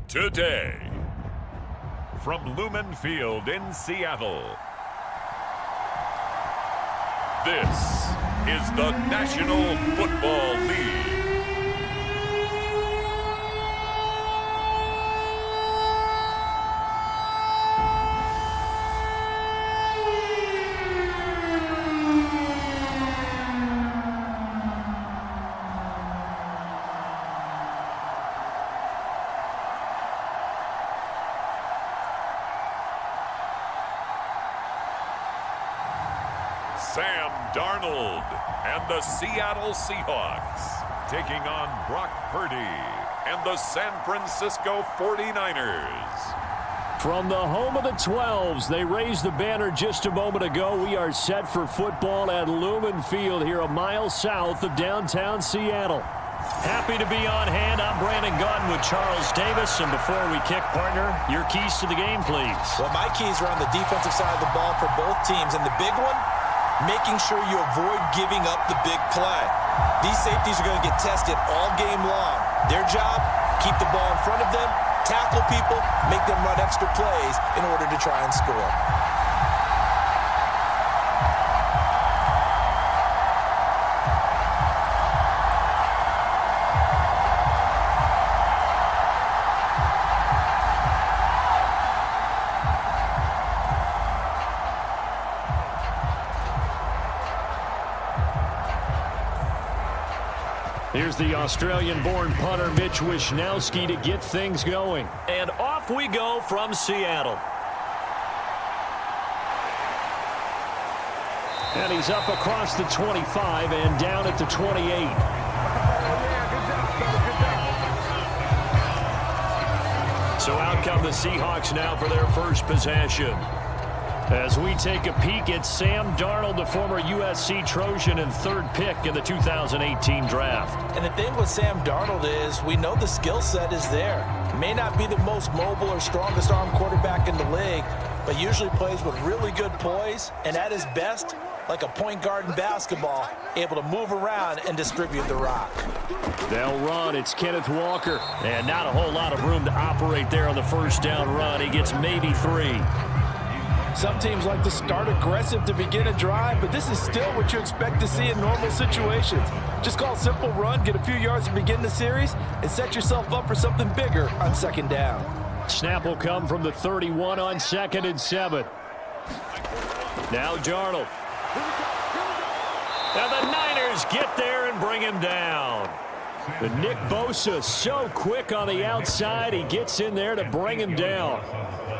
Today, from Lumen Field in Seattle, this is the National Football League. Sam Darnold and the Seattle Seahawks taking on Brock Purdy and the San Francisco 49ers. From the home of the 12s, they raised the banner just a moment ago. We are set for football at Lumen Field here a mile south of downtown Seattle. Happy to be on hand. I'm Brandon Gautin with Charles Davis. And before we kick, partner, your keys to the game, please. Well, my keys are on the defensive side of the ball for both teams. And the big one, making sure you avoid giving up the big play. These safeties are going to get tested all game long. Their job, keep the ball in front of them, tackle people, make them run extra plays in order to try and score. Here's the Australian-born punter Mitch Wishnowsky to get things going. And off we go from Seattle. And he's up across the 25 and down at the 28. So out come the Seahawks now for their first possession. As we take a peek at Sam Darnold, the former USC Trojan and third pick in the 2018 draft. And the thing with Sam Darnold is we know the skill set is there. May not be the most mobile or strongest arm quarterback in the league, but usually plays with really good poise, and at his best, like a point guard in basketball, able to move around and distribute the rock. They'll run. It's Kenneth Walker. And not a whole lot of room to operate there on the first down run. He gets maybe 3. Some teams like to start aggressive to begin a drive, but this is still what you expect to see in normal situations. Just call a simple run, get a few yards to begin the series, and set yourself up for something bigger on second down. Snap will come from the 31 on 2nd and 7. Now Darnold. And the Niners get there and bring him down. The Nick Bosa so quick on the outside. He gets in there to bring him down.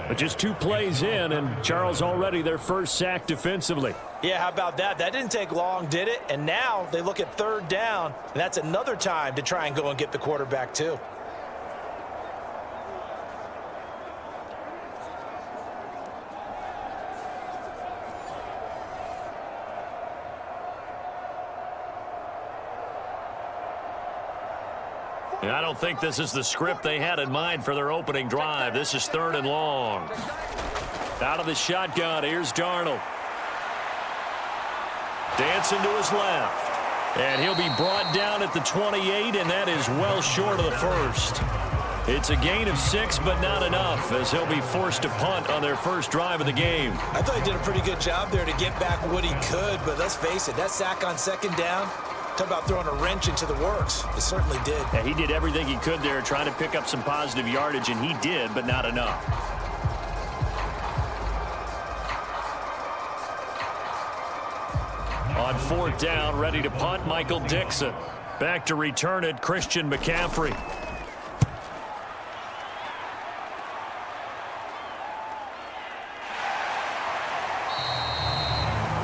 But just 2 plays in, and Charles already their first sack defensively. Yeah, how about that? That didn't take long, did it? And now they look at third down, and that's another time to try and go and get the quarterback too. I don't think this is the script they had in mind for their opening drive. This is 3rd and long. Out of the shotgun, here's Darnold. Dancing to his left. And he'll be brought down at the 28, and that is well short of the first. It's a gain of 6, but not enough, as he'll be forced to punt on their first drive of the game. I thought he did a pretty good job there to get back what he could, but let's face it, that sack on second down, talk about throwing a wrench into the works. It certainly did. Yeah, he did everything he could there, trying to pick up some positive yardage, and he did, but not enough. On 4th down, ready to punt, Michael Dixon. Back to return it, Christian McCaffrey.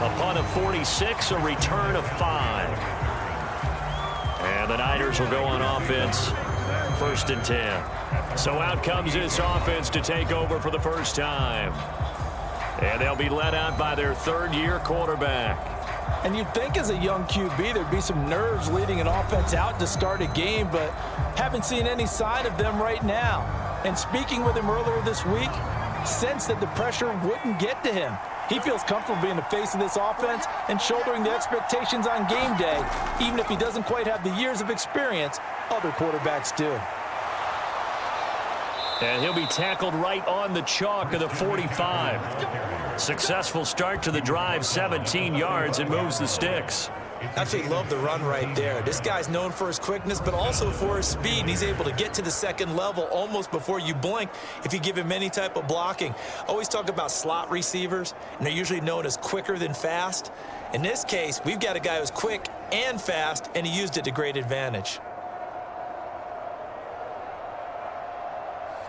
A punt of 46, a return of 5. And the Niners will go on offense, 1st and 10. So out comes this offense to take over for the first time. And they'll be led out by their 3rd-year quarterback. And you'd think as a young QB there'd be some nerves leading an offense out to start a game, but haven't seen any sign of them right now. And speaking with him earlier this week, sensed that the pressure wouldn't get to him. He feels comfortable being the face of this offense and shouldering the expectations on game day, even if he doesn't quite have the years of experience other quarterbacks do. And he'll be tackled right on the chalk of the 45. Successful start to the drive, 17 yards, and moves the sticks. Absolutely love the run right there. This guy's known for his quickness, but also for his speed. And he's able to get to the second level almost before you blink if you give him any type of blocking. Always talk about slot receivers, and they're usually known as quicker than fast. In this case, we've got a guy who's quick and fast, and he used it to great advantage.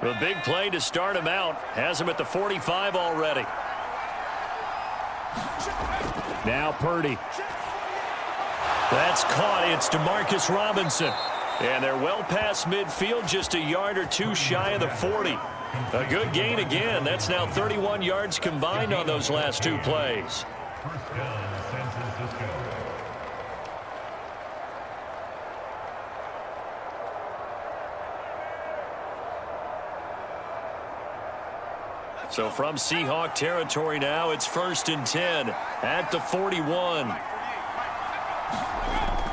A big play to start him out. Has him at the 45 already. Now Purdy. That's caught. It's DeMarcus Robinson. And they're well past midfield, just a yard or two shy of the 40. A good gain again. That's now 31 yards combined on those last two plays. First down, San Francisco. So from Seahawk territory now, it's 1st and 10 at the 41.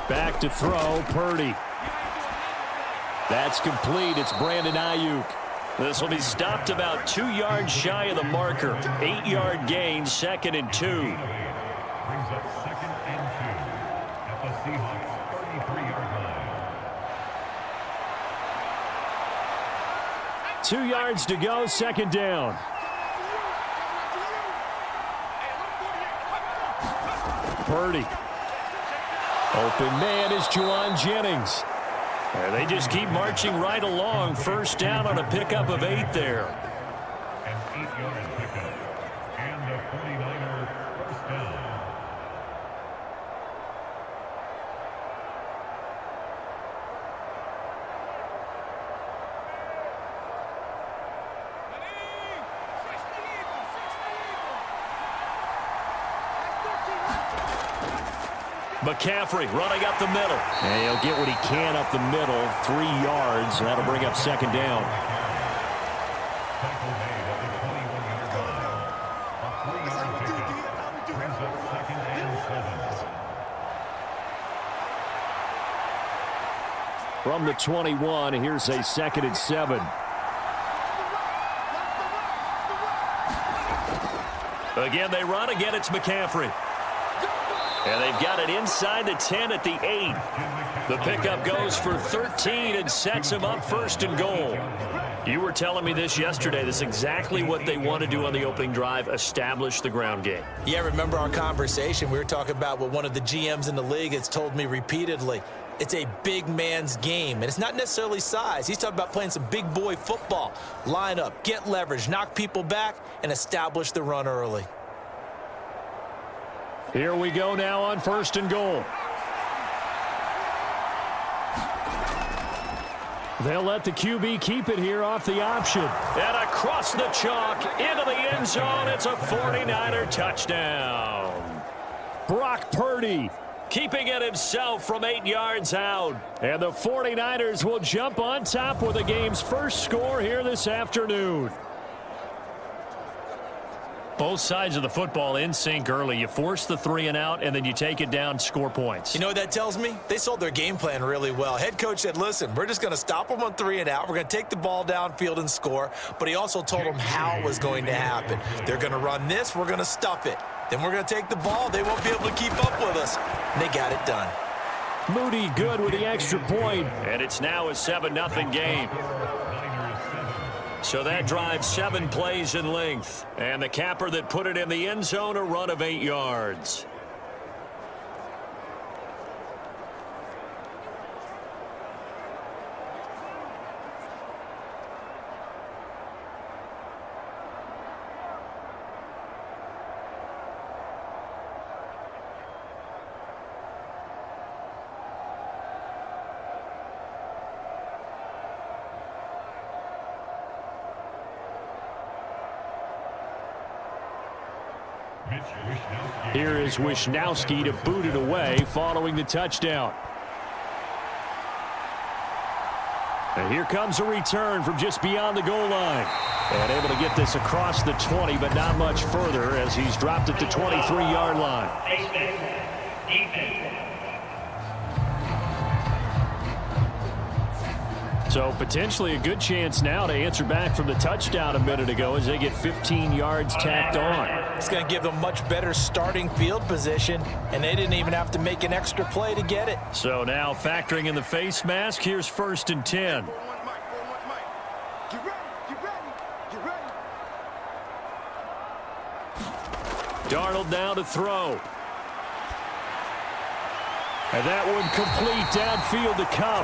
Back to throw, Purdy. That's complete. It's Brandon Ayuk. This will be stopped about 2 yards shy of the marker. 8-yard gain, 2nd and 2. Brings up 2nd and 2 at the Seahawks 33-yard line. 2 yards to go, 2nd down. Purdy. Open man is Juwan Jennings. And they just keep marching right along. 1st down on a pickup of 8 there. An 8-yard pickup. And the 49er first down. McCaffrey running up the middle. And he'll get what he can up the middle. 3 yards. And that'll bring up 2nd down. Tackle made at the 21-yard line. A 3-yard pickup. Brings up 2nd and 7. From the 21, here's a 2nd and 7. Again, they run. Again, it's McCaffrey. And they've got it inside the 10 at the 8. The pickup goes for 13 and sets him up 1st and goal. You were telling me this yesterday. This is exactly what they want to do on the opening drive, establish the ground game. Yeah, remember our conversation? We were talking about what one of the GMs in the league has told me repeatedly. It's a big man's game, and it's not necessarily size. He's talking about playing some big boy football. Line up, get leverage, knock people back, and establish the run early. Here we go now on 1st and goal. They'll let the QB keep it here off the option. And across the chalk into the end zone. It's a 49er touchdown. Brock Purdy keeping it himself from 8 yards out. And the 49ers will jump on top with the game's first score here this afternoon. Both sides of the football in sync early. You force the 3 and out, and then you take it down, score points. You know what that tells me? They sold their game plan really well. Head coach said, listen, we're just going to stop them on 3 and out. We're going to take the ball downfield and score. But he also told them how it was going to happen. They're going to run this. We're going to stuff it. Then we're going to take the ball. They won't be able to keep up with us. And they got it done. Moody good with the extra point. And it's now a 7-0 game. So that drives 7 plays in length. And the capper that put it in the end zone, a run of 8 yards. Here is Wishnowski to boot it away following the touchdown. And here comes a return from just beyond the goal line. And able to get this across the 20, but not much further as he's dropped it to 23-yard line. So potentially a good chance now to answer back from the touchdown a minute ago as they get 15 yards tacked on. It's going to give them much better starting field position, and they didn't even have to make an extra play to get it. So now factoring in the face mask, here's 1st and 10. Darnold now to throw. And that one complete downfield to Cup.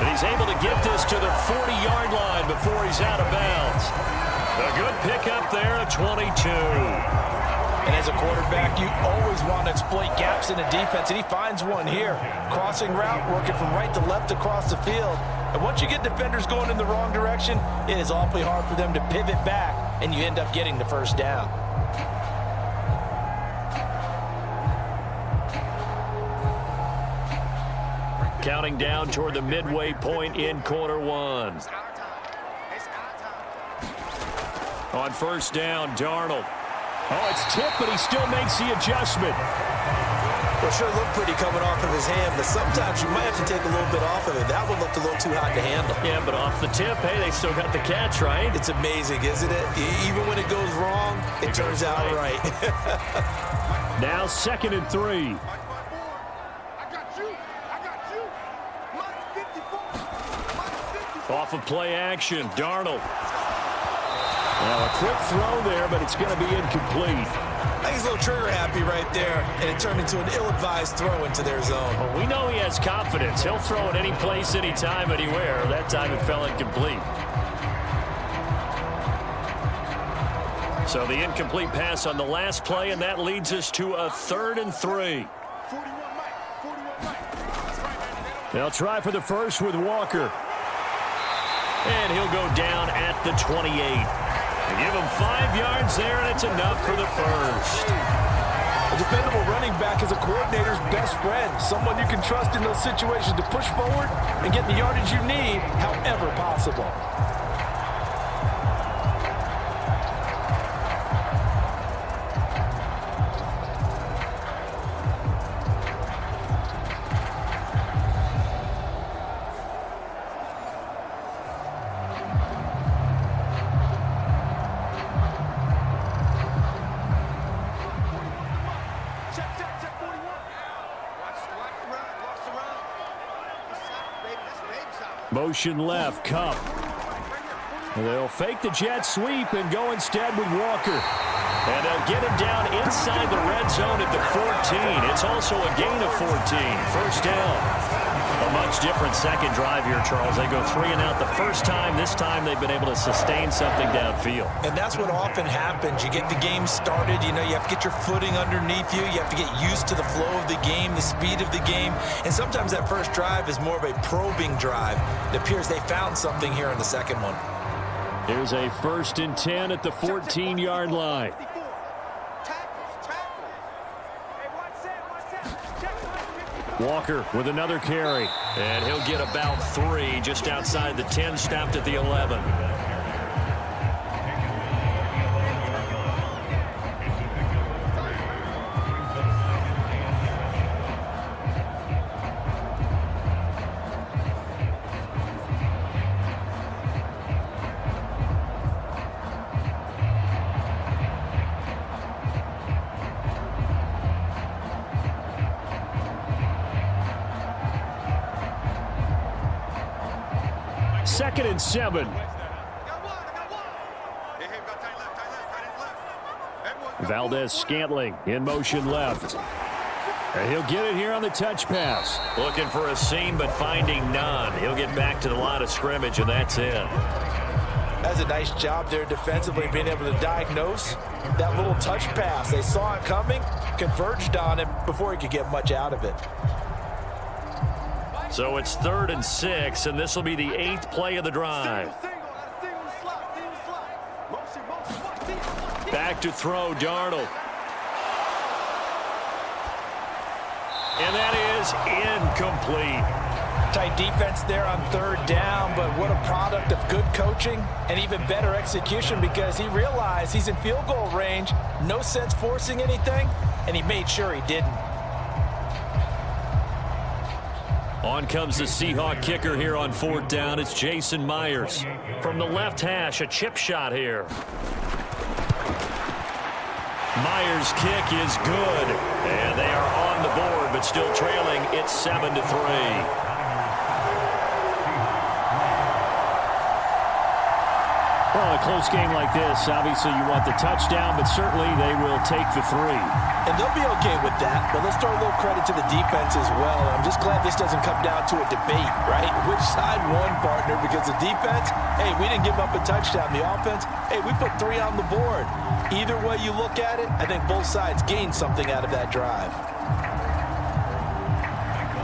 And he's able to get this to the 40-yard line before he's out of bounds. A good pickup there at 22. And as a quarterback, you always want to exploit gaps in the defense, and he finds one here. Crossing route, working from right to left across the field. And once you get defenders going in the wrong direction, it is awfully hard for them to pivot back, and you end up getting the first down. Counting down toward the midway point in quarter one. On 1st down, Darnold. Oh, it's tipped, but he still makes the adjustment. Well, sure looked pretty coming off of his hand, but sometimes you might have to take a little bit off of it. That one looked a little too hot to handle. Yeah, but off the tip, hey, they still got the catch, right? It's amazing, isn't it? Even when it goes wrong, it turns out right. Now 2nd and 3. Off of play action, Darnold. Now a quick throw there, but it's going to be incomplete. I think he's a little trigger happy right there, and it turned into an ill-advised throw into their zone. Well, we know he has confidence. He'll throw it any place, anytime, anywhere. That time it fell incomplete. So the incomplete pass on the last play, and that leads us to a 3rd and 3. They'll try for the first with Walker. And he'll go down at the 28. They give him 5 yards there, and it's enough for the first. A dependable running back is a coordinator's best friend, someone you can trust in those situations to push forward and get the yardage you need, however possible. Motion left, Cup. They'll fake the jet sweep and go instead with Walker. And they'll get him down inside the red zone at the 14. It's also a gain of 14. First down. A much different second drive here, Charles. They go 3 and out the first time. This time they've been able to sustain something downfield. And that's what often happens. You get the game started. You know, you have to get your footing underneath you. You have to get used to the flow of the game, the speed of the game. And sometimes that first drive is more of a probing drive. It appears they found something here in the second one. Here's a 1st and 10 at the 14-yard line. Walker with another carry. And he'll get about 3 just outside the 10, stopped at the 11. Second and 7. Valdez-Scantling in motion left. And he'll get it here on the touch pass. Looking for a seam, but finding none. He'll get back to the line of scrimmage, and that's it. That's a nice job there defensively, being able to diagnose that little touch pass. They saw it coming, converged on him before he could get much out of it. So it's 3rd and 6, and this will be the 8th play of the drive. Back to throw, Darnold. And that is incomplete. Tight defense there on 3rd down, but what a product of good coaching and even better execution, because he realized he's in field goal range, no sense forcing anything, and he made sure he didn't. On comes the Seahawk kicker here on 4th down. It's Jason Myers. From the left hash, a chip shot here. Myers' kick is good. And they are on the board, but still trailing. It's 7-3. Well, a close game like this, obviously you want the touchdown, but certainly they will take the 3. And they'll be okay with that, but let's throw a little credit to the defense as well. I'm just glad this doesn't come down to a debate, right? Which side won, partner? Because the defense, hey, we didn't give up a touchdown. The offense, hey, we put 3 on the board. Either way you look at it, I think both sides gained something out of that drive.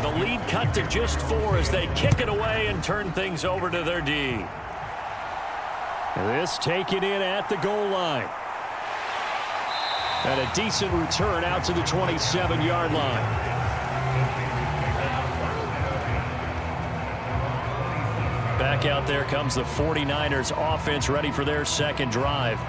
The lead cut to just 4 as they kick it away and turn things over to their D. This taken in at the goal line. And a decent return out to the 27-yard line. Back out there comes the 49ers offense ready for their second drive.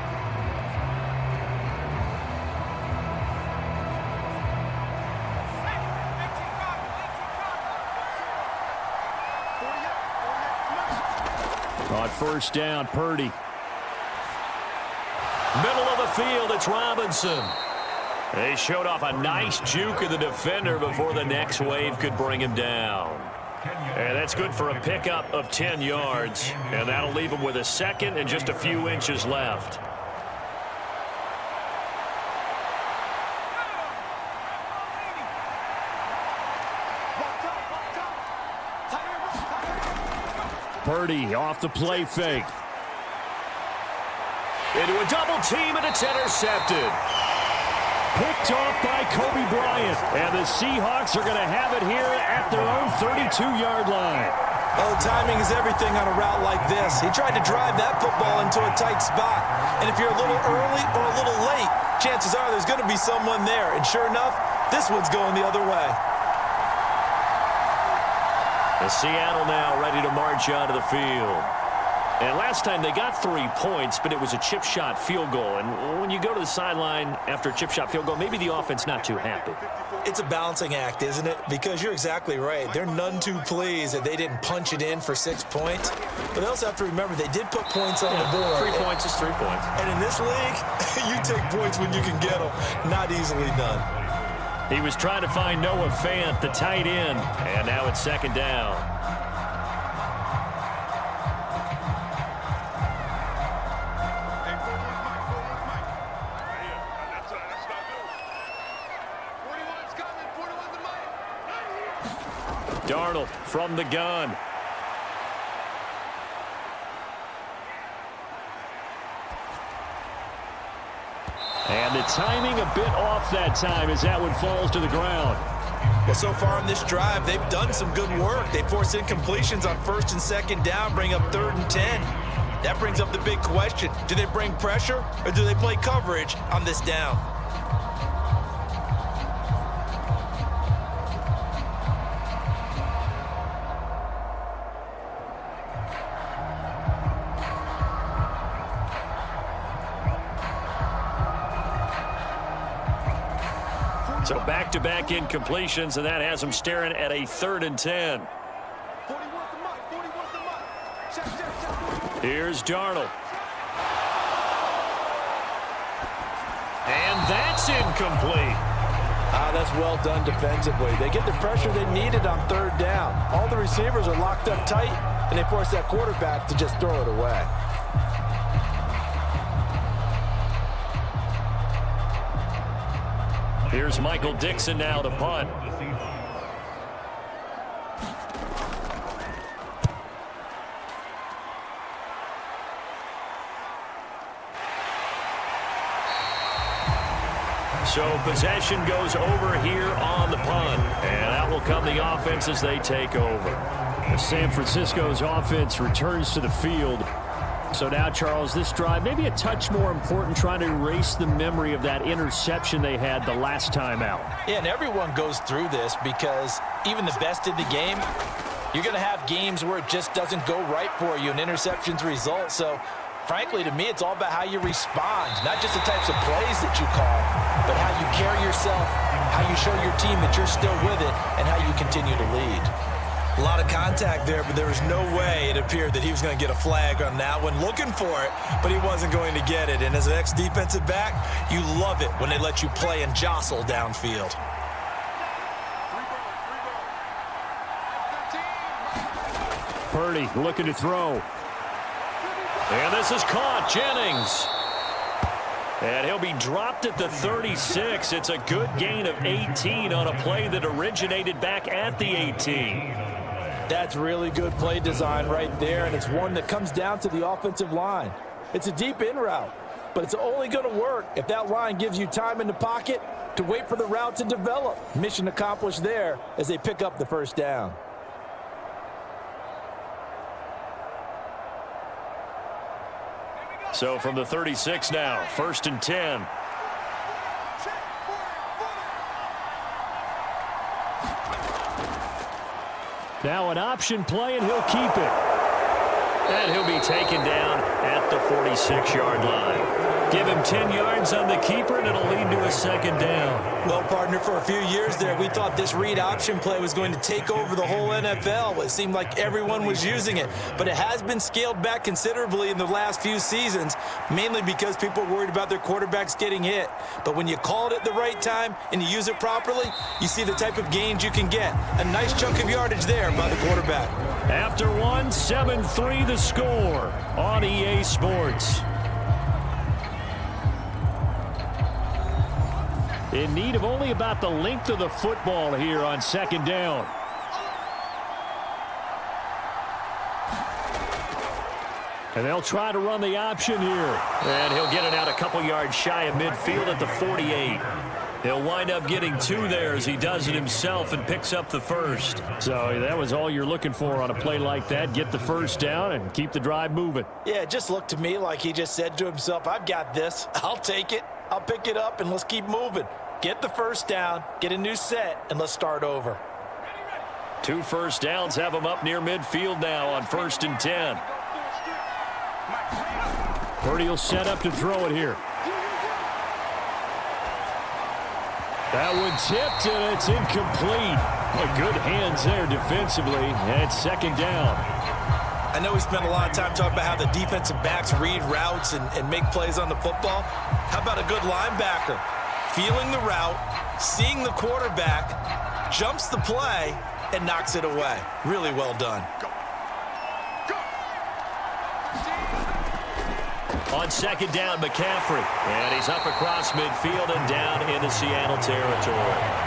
On 1st down, Purdy. Middle of the field, it's Robinson. They showed off a nice juke of the defender before the next wave could bring him down. And that's good for a pickup of 10 yards. And that'll leave him with a second and just a few inches left. Purdy off the play fake. Into a double team, and it's intercepted. Picked off by Kobe Bryant. And the Seahawks are going to have it here at their own 32-yard line. Oh, timing is everything on a route like this. He tried to drive that football into a tight spot. And if you're a little early or a little late, chances are there's going to be someone there. And sure enough, this one's going the other way. The Seattle now ready to march out of the field. And last time they got 3 points, but it was a chip shot field goal. And when you go to the sideline after a chip shot field goal, maybe the offense not too happy. It's a balancing act, isn't it? Because you're exactly right. They're none too pleased that they didn't punch it in for 6 points. But they also have to remember they did put points on the board. 3 points is 3 points. And in this league, you take points when you can get them. Not easily done. He was trying to find Noah Fant, the tight end, and now it's 2nd down. Darnold from the gun. And the timing a bit off that time as that one falls to the ground. Well, so far in this drive, they've done some good work. They force incompletions on 1st and 2nd down, bring up 3rd and 10. That brings up the big question. Do they bring pressure or do they play coverage on this down? So back-to-back incompletions, and that has them staring at a 3rd and 10. Here's Darnold. And that's incomplete. That's well done defensively. They get the pressure they needed on 3rd down. All the receivers are locked up tight, and they force that quarterback to just throw it away. Here's Michael Dixon now to punt. So possession goes over here on the punt. And out will come the offense as they take over. San Francisco's offense returns to the field. So now, Charles, this drive maybe a touch more important, trying to erase the memory of that interception they had the last time out. Yeah, and everyone goes through this because even the best in the game, you're going to have games where it just doesn't go right for you, and interceptions result. So, frankly, to me, it's all about how you respond, not just the types of plays that you call, but how you carry yourself, how you show your team that you're still with it, and how you continue to lead. A lot of contact there, but there was no way it appeared that he was going to get a flag on that one. Looking for it, but he wasn't going to get it. And as an ex-defensive back, you love it when they let you play and jostle downfield. Purdy looking to throw. And this is caught. Jennings. And he'll be dropped at the 36. It's a good gain of 18 on a play that originated back at the 18. That's really good play design right there, and it's one that comes down to the offensive line. It's a deep in route, but it's only going to work if that line gives you time in the pocket to wait for the route to develop. Mission accomplished there as they pick up the first down. So from the 36 now, 1st and 10. Now an option play, and he'll keep it. And he'll be taken down at the 46-yard line. Give him 10 yards on the keeper, and it'll lead to a second down. Well, partner, for a few years there, we thought this read option play was going to take over the whole NFL. It seemed like everyone was using it, but it has been scaled back considerably in the last few seasons, mainly because people are worried about their quarterbacks getting hit. But when you call it at the right time and you use it properly, you see the type of gains you can get. A nice chunk of yardage there by the quarterback. After one, 7-3 the score on EA Sports. In need of only about the length of the football here on second down. And they'll try to run the option here. And he'll get it out a couple yards shy of midfield at the 48. He'll wind up getting 2 there as he does it himself and picks up the first. So that was all you're looking for on a play like that. Get the first down and keep the drive moving. Yeah, it just looked to me like he just said to himself, I've got this. I'll take it. I'll pick it up, and let's keep moving. Get the first down, get a new set, and let's start over. 2 first downs have him up near midfield now on 1st and 10. Purdy will set up to throw it here. That one tipped, and it's incomplete. Good hands there defensively, and it's second down. I know we spent a lot of time talking about how the defensive backs read routes and make plays on the football. How about a good linebacker? Feeling the route, seeing the quarterback, jumps the play, and knocks it away. Really well done. On second down, McCaffrey. And he's up across midfield and down into Seattle territory.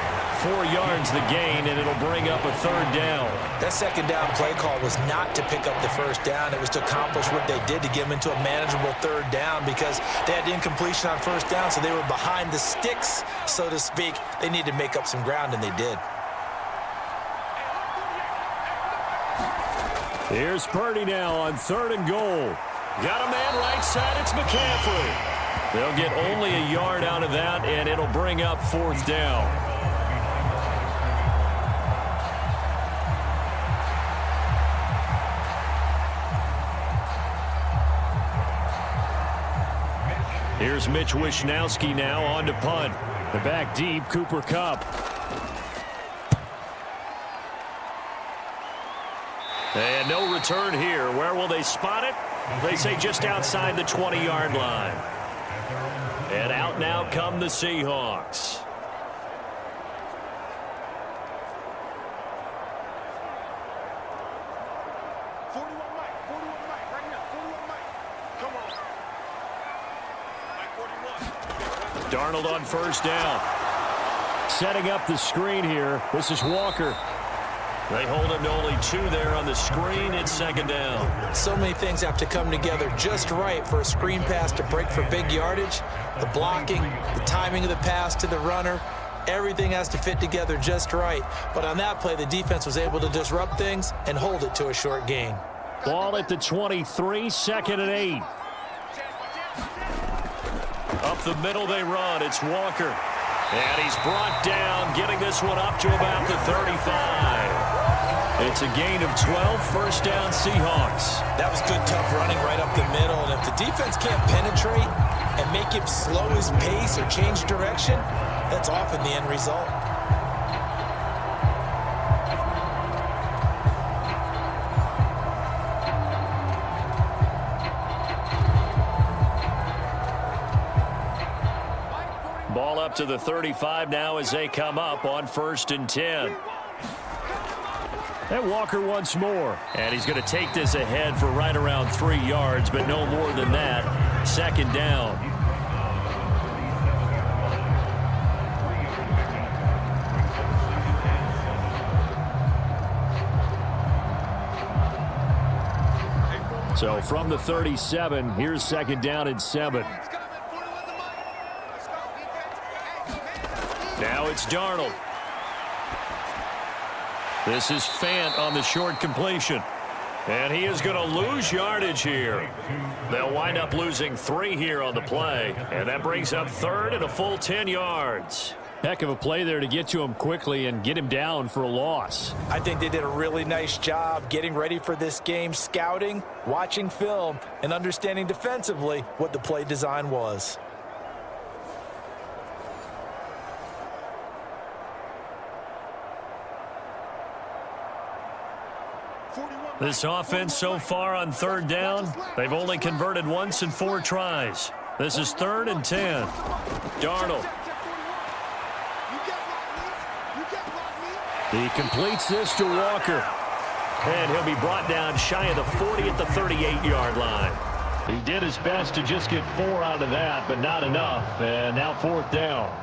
4 yards the gain, and it'll bring up a third down. That second down play call was not to pick up the first down. It was to accomplish what they did to get them into a manageable third down because they had incompletion on first down, so they were behind the sticks, so to speak. They needed to make up some ground, and they did. Here's Purdy now on 3rd and goal. Got a man right side. It's McCaffrey. They'll get only a yard out of that, and it'll bring up 4th down. Here's Mitch Wishnowsky now on to punt. The back deep, Cooper Kupp. And no return here. Where will they spot it? They say just outside the 20-yard line. And out now come the Seahawks. Darnold on first down. Setting up the screen here. This is Walker. They hold him to only 2 there on the screen. It's second down. So many things have to come together just right for a screen pass to break for big yardage. The blocking, the timing of the pass to the runner, everything has to fit together just right. But on that play, the defense was able to disrupt things and hold it to a short gain. Ball at the 23, 2nd and 8. Up the middle they run. It's Walker. And he's brought down, getting this one up to about the 35. It's a gain of 12, first down Seahawks. That was good, tough running right up the middle. And if the defense can't penetrate and make him slow his pace or change direction, that's often the end result. Ball up to the 35 now as they come up on 1st and 10. And Walker once more. And he's going to take this ahead for right around 3 yards, but no more than that. 2nd down. So from the 37, here's 2nd down and 7. Now it's Darnold. This is Fant on the short completion. And he is going to lose yardage here. They'll wind up losing 3 here on the play. And that brings up 3rd and a full 10 yards. Heck of a play there to get to him quickly and get him down for a loss. I think they did a really nice job getting ready for this game, scouting, watching film, and understanding defensively what the play design was. This offense so far on 3rd down, they've only converted once in 4 tries. This is 3rd and 10. Darnold. He completes this to Walker. And he'll be brought down shy of the 40 at the 38-yard line. He did his best to just get 4 out of that, but not enough. And now 4th down.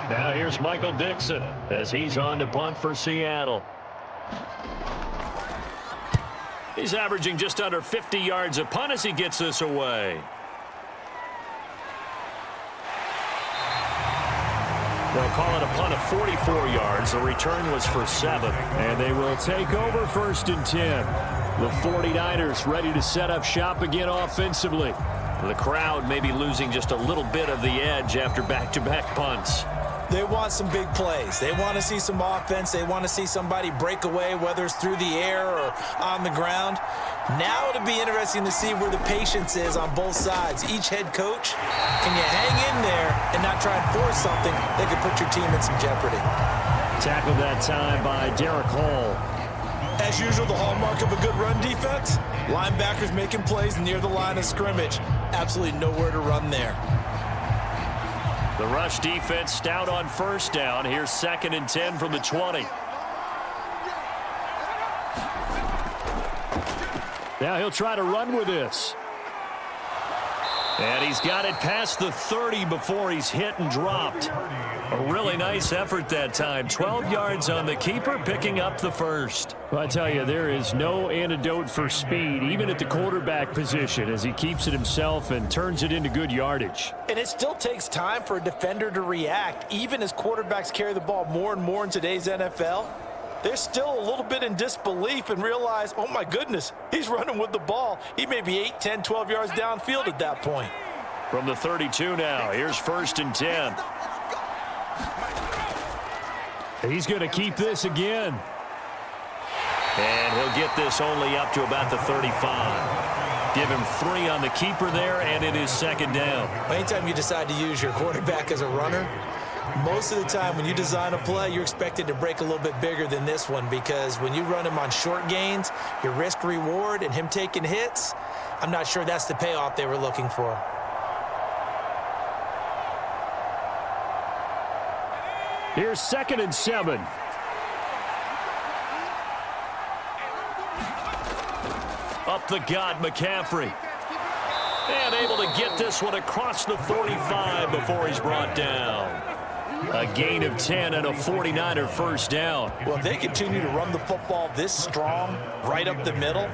Now here's Michael Dixon as he's on to punt for Seattle. He's averaging just under 50 yards a punt as he gets this away. They'll call it a punt of 44 yards. The return was for 7. And they will take over 1st and 10. The 49ers ready to set up shop again offensively. The crowd may be losing just a little bit of the edge after back-to-back punts. They want some big plays. They want to see some offense. They want to see somebody break away, whether it's through the air or on the ground. Now it'll be interesting to see where the patience is on both sides. Each head coach, can you hang in there and not try and force something that could put your team in some jeopardy? Tackled that time by Derek Hall. As usual, the hallmark of a good run defense, linebackers making plays near the line of scrimmage. Absolutely nowhere to run there. The rush defense stout on 1st down. Here's 2nd and 10 from the 20. Now he'll try to run with this. And he's got it past the 30 before he's hit and dropped. A really nice effort that time. 12 yards on the keeper, picking up the 1st. Well, I tell you, there is no antidote for speed, even at the quarterback position, as he keeps it himself and turns it into good yardage. And it still takes time for a defender to react, even as quarterbacks carry the ball more and more in today's NFL. They're still a little bit in disbelief and realize, oh my goodness, he's running with the ball. He may be 8, 10, 12 yards downfield at that point. From the 32 now, here's 1st and 10. He's going to keep this again. And he'll get this only up to about the 35. Give him 3 on the keeper there, and it is 2nd down. Anytime you decide to use your quarterback as a runner, most of the time when you design a play, you're expected to break a little bit bigger than this one, because when you run him on short gains, your risk reward and him taking hits, I'm not sure that's the payoff they were looking for. Here's 2nd and 7. Up the gut, McCaffrey. And able to get this one across the 45 before he's brought down. A gain of 10 and a 49er 1st down. Well, if they continue to run the football this strong, right up the middle,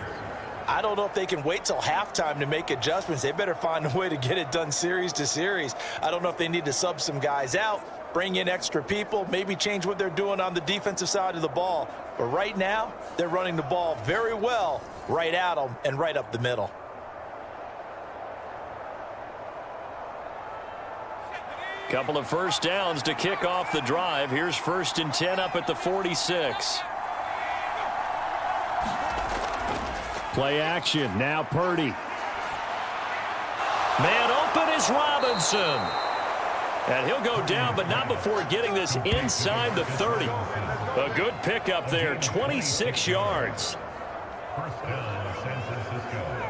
I don't know if they can wait till halftime to make adjustments. They better find a way to get it done series to series. I don't know if they need to sub some guys out, bring in extra people, maybe change what they're doing on the defensive side of the ball. But right now, they're running the ball very well right at them and right up the middle. Couple of 1st downs to kick off the drive. Here's 1st and 10 up at the 46. Play action. Now Purdy. Man open is Robinson. And he'll go down, but not before getting this inside the 30. A good pickup there, 26 yards. First down, San Francisco.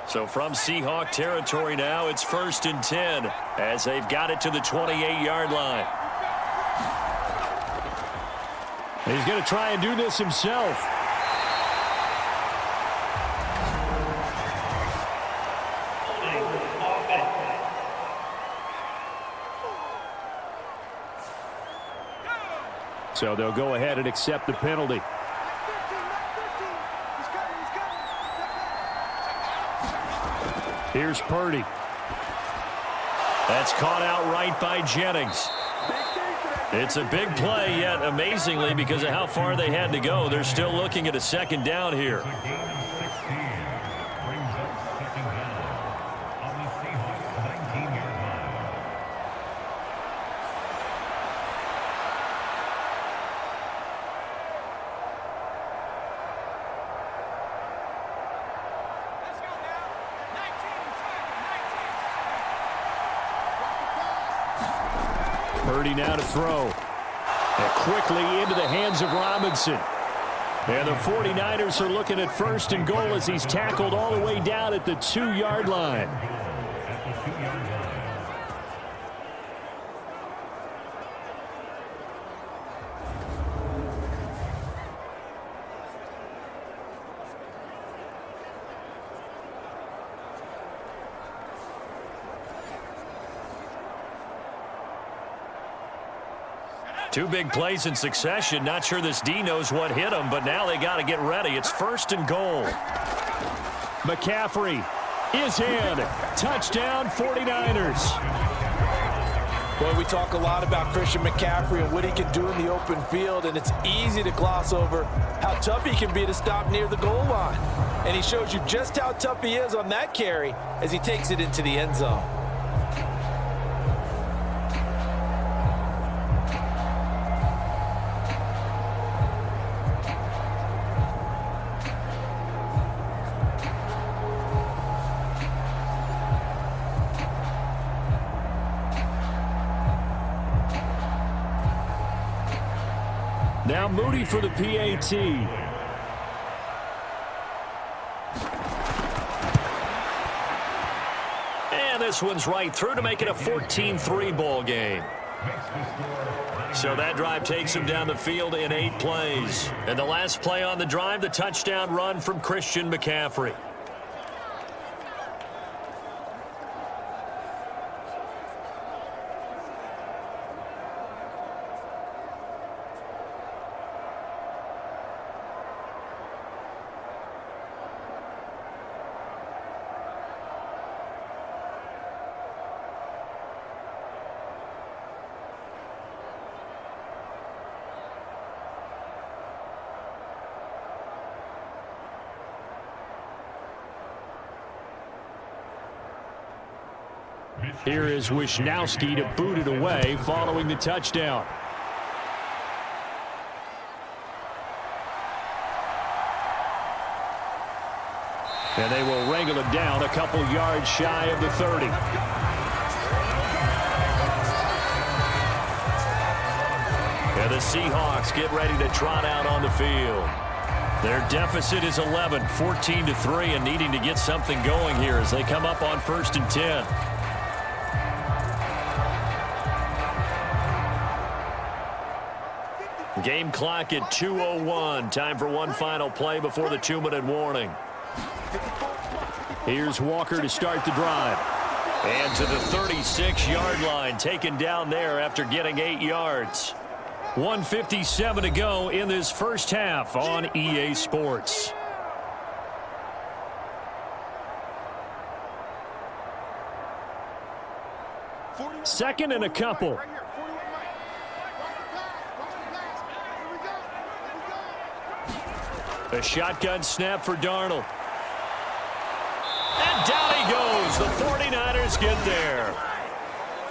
So from Seahawk territory now, it's 1st and 10 as they've got it to the 28-yard line. He's going to try and do this himself. So they'll go ahead and accept the penalty. Here's Purdy. That's caught out right by Jennings. It's a big play, yet amazingly, because of how far they had to go, they're still looking at a 2nd down here. Purdy now to throw. And quickly into the hands of Robinson. And the 49ers are looking at 1st and goal as he's tackled all the way down at the 2-yard line. Two big plays in succession. Not sure this D knows what hit him, but now they got to get ready. It's 1st and goal. McCaffrey is in. Touchdown, 49ers. Boy, we talk a lot about Christian McCaffrey and what he can do in the open field, and it's easy to gloss over how tough he can be to stop near the goal line. And he shows you just how tough he is on that carry as he takes it into the end zone. Now Moody for the PAT. And this one's right through to make it a 14-3 ball game. So that drive takes him down the field in 8 plays. And the last play on the drive, the touchdown run from Christian McCaffrey. Here is Wisnowski to boot it away following the touchdown. And they will wrangle it down a couple yards shy of the 30. And the Seahawks get ready to trot out on the field. Their deficit is 11, 14-3, and needing to get something going here as they come up on 1st and 10. Game clock at 2:01. Time for one final play before the 2-minute warning. Here's Walker to start the drive. And to the 36-yard line, taken down there after getting 8 yards. 1:57 to go in this first half on EA Sports. Second and a couple. A shotgun snap for Darnold. And down he goes. The 49ers get there.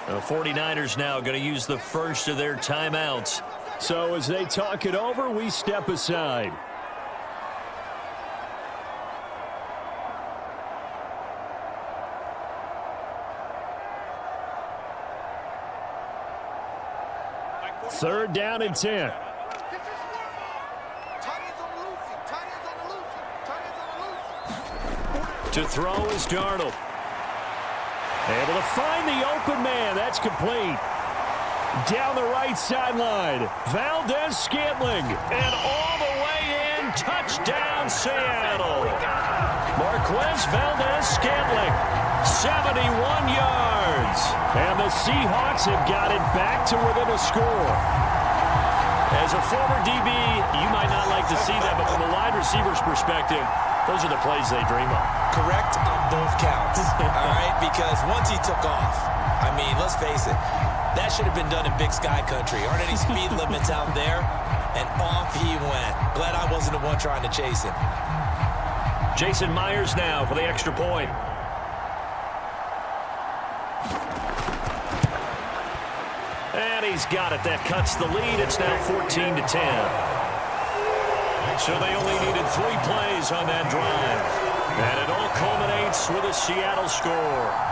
The 49ers now going to use the first of their timeouts. So as they talk it over, we step aside. Third down and 10. To throw is Darnold. Able to find the open man. That's complete. Down the right sideline. Valdez-Scantling. And all the way in. Touchdown, Seattle. Marquez Valdez-Scantling. 71 yards. And the Seahawks have got it back to within a score. As a former DB, you might not like to see that, but from a wide receiver's perspective, those are the plays they dream of. Correct on both counts, all right? Because once he took off, I mean, let's face it, that should have been done in Big Sky country. Aren't any speed limits out there? And off he went. Glad I wasn't the one trying to chase him. Jason Myers now for the extra point. And he's got it. That cuts the lead. It's now 14-10. So they only needed 3 plays on that drive. And it all culminates with a Seattle score.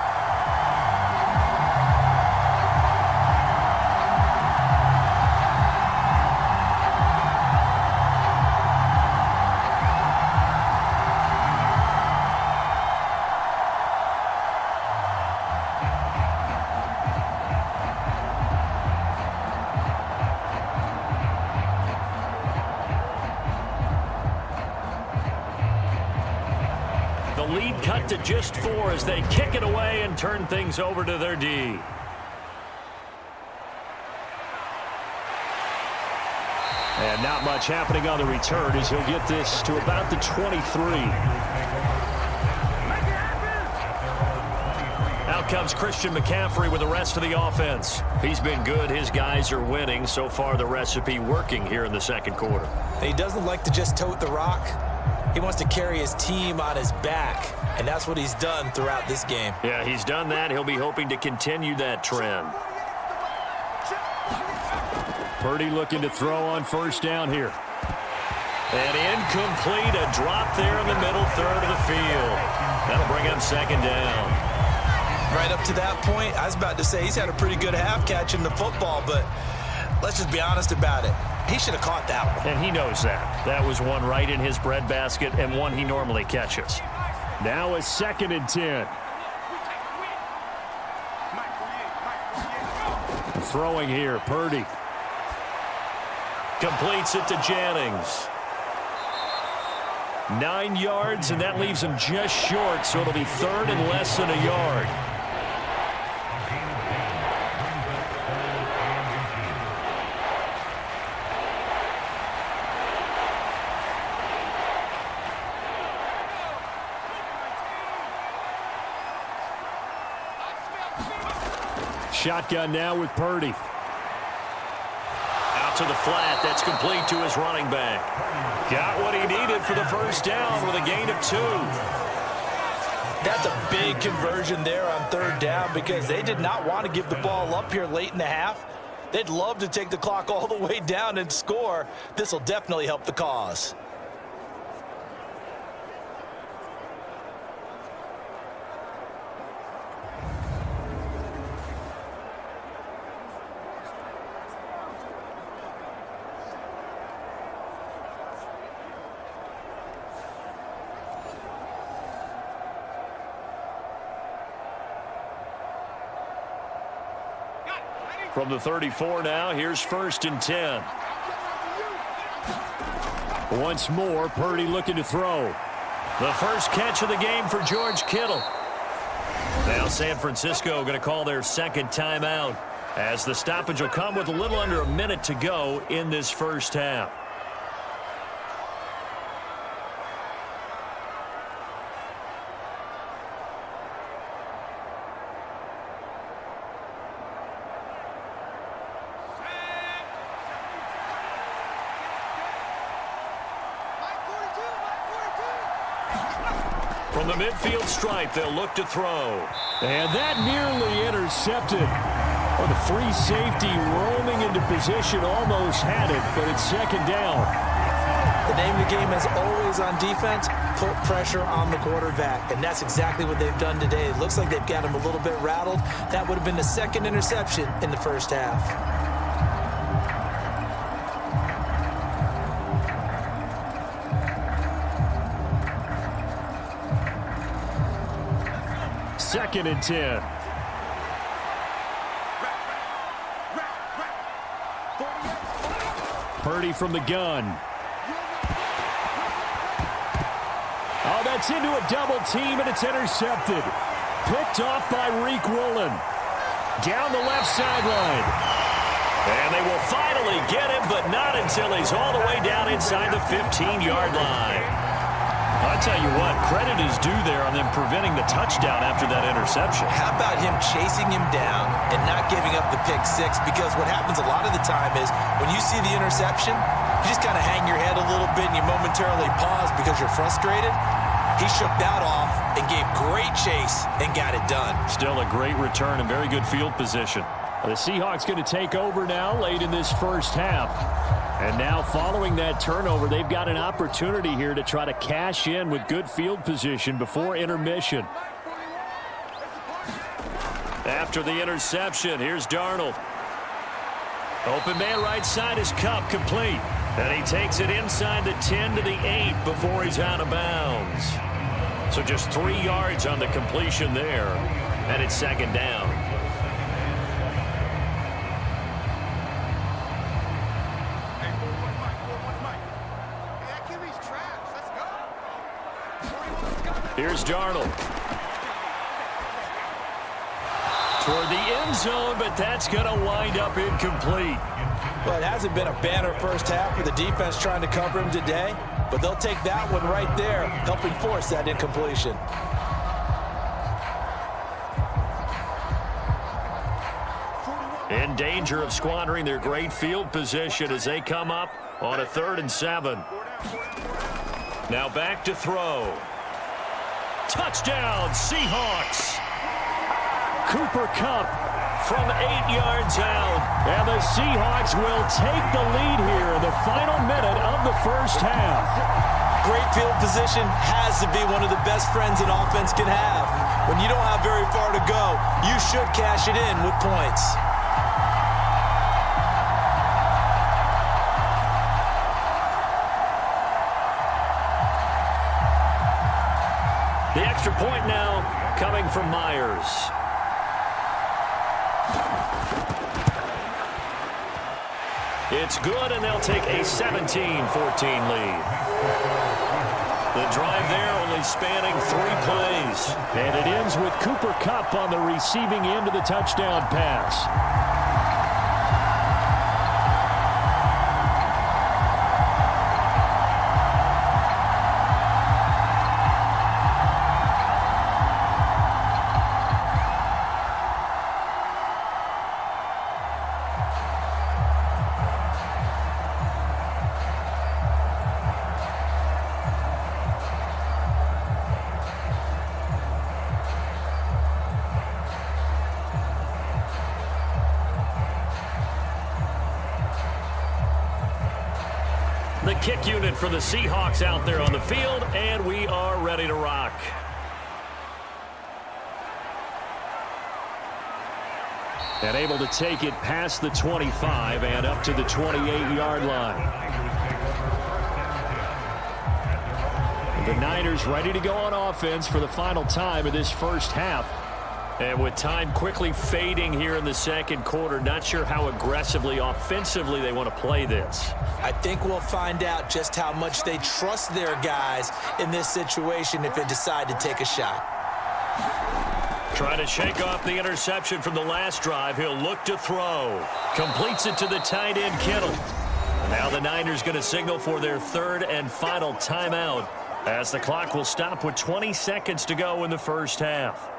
Lead cut to just 4 as they kick it away and turn things over to their D. And not much happening on the return as he'll get this to about the 23. Out comes Christian McCaffrey with the rest of the offense. He's been good. His guys are winning. So far, the recipe working here in the second quarter. He doesn't like to just tote the rock. He wants to carry his team on his back, and that's what he's done throughout this game. Yeah, he's done that. He'll be hoping to continue that trend. Purdy looking to throw on first down here. And incomplete, a drop there in the middle third of the field. That'll bring up second down. Right up to that point, I was about to say he's had a pretty good half catching the football, but let's just be honest about it. He should have caught that one. And he knows that. That was one right in his breadbasket and one he normally catches. Now a 2nd and 10. Throwing here, Purdy. Completes it to Jennings. 9 yards, and that leaves him just short, so it'll be 3rd and less than a yard. Shotgun now with Purdy. Out to the flat. That's complete to his running back. Got what he needed for the first down with a gain of 2. That's a big conversion there on 3rd down because they did not want to give the ball up here late in the half. They'd love to take the clock all the way down and score. This will definitely help the cause. From the 34 now, here's 1st and 10. Once more, Purdy looking to throw. The first catch of the game for George Kittle. Now San Francisco going to call their 2nd timeout as the stoppage will come with a little under a minute to go in this first half. From the midfield stripe, they'll look to throw. And that nearly intercepted. Oh, the free safety roaming into position almost had it, but it's second down. The name of the game is always on defense, put pressure on the quarterback. And that's exactly what they've done today. It looks like they've got him a little bit rattled. That would have been the second interception in the first half. Second and 10. Purdy from the gun. Oh, that's into a double team, and it's intercepted. Picked off by Reek Woolen. Down the left sideline. And they will finally get him, but not until he's all the way down inside the 15-yard line. I'll tell you what, credit is due there on them preventing the touchdown after that interception. How about him chasing him down and not giving up the pick six? Because what happens a lot of the time is when you see the interception, you just kind of hang your head a little bit and you momentarily pause because you're frustrated. He shook that off and gave great chase and got it done. Still a great return and very good field position. The Seahawks going to take over now late in this first half. And now following that turnover, they've got an opportunity here to try to cash in with good field position before intermission. After the interception, here's Darnold. Open man right side is Kupp, complete. And he takes it inside the 10 to the 8 before he's out of bounds. So just 3 yards on the completion there. And it's second down. Here's Darnold. Toward the end zone, but that's going to wind up incomplete. Well, it hasn't been a banner first half for the defense trying to cover him today, but they'll take that one right there, helping force that incompletion. In danger of squandering their great field position as they come up on a 3rd and 7. Now back to throw. Touchdown, Seahawks. Cooper Kupp from 8 yards out. And the Seahawks will take the lead here in the final minute of the first half. Great field position has to be one of the best friends an offense can have. When you don't have very far to go, you should cash it in with points. The extra point now coming from Myers. It's good, and they'll take a 17-14 lead. The drive there only spanning 3 plays. And it ends with Cooper Kupp on the receiving end of the touchdown pass. The kick unit for the Seahawks out there on the field, and we are ready to rock. And able to take it past the 25 and up to the 28-yard line. The Niners ready to go on offense for the final time of this first half. And with time quickly fading here in the second quarter, not sure how aggressively, offensively they want to play this. I think we'll find out just how much they trust their guys in this situation if they decide to take a shot. Trying to shake off the interception from the last drive. He'll look to throw. Completes it to the tight end, Kittle. And now the Niners going to signal for their 3rd and final timeout as the clock will stop with 20 seconds to go in the first half.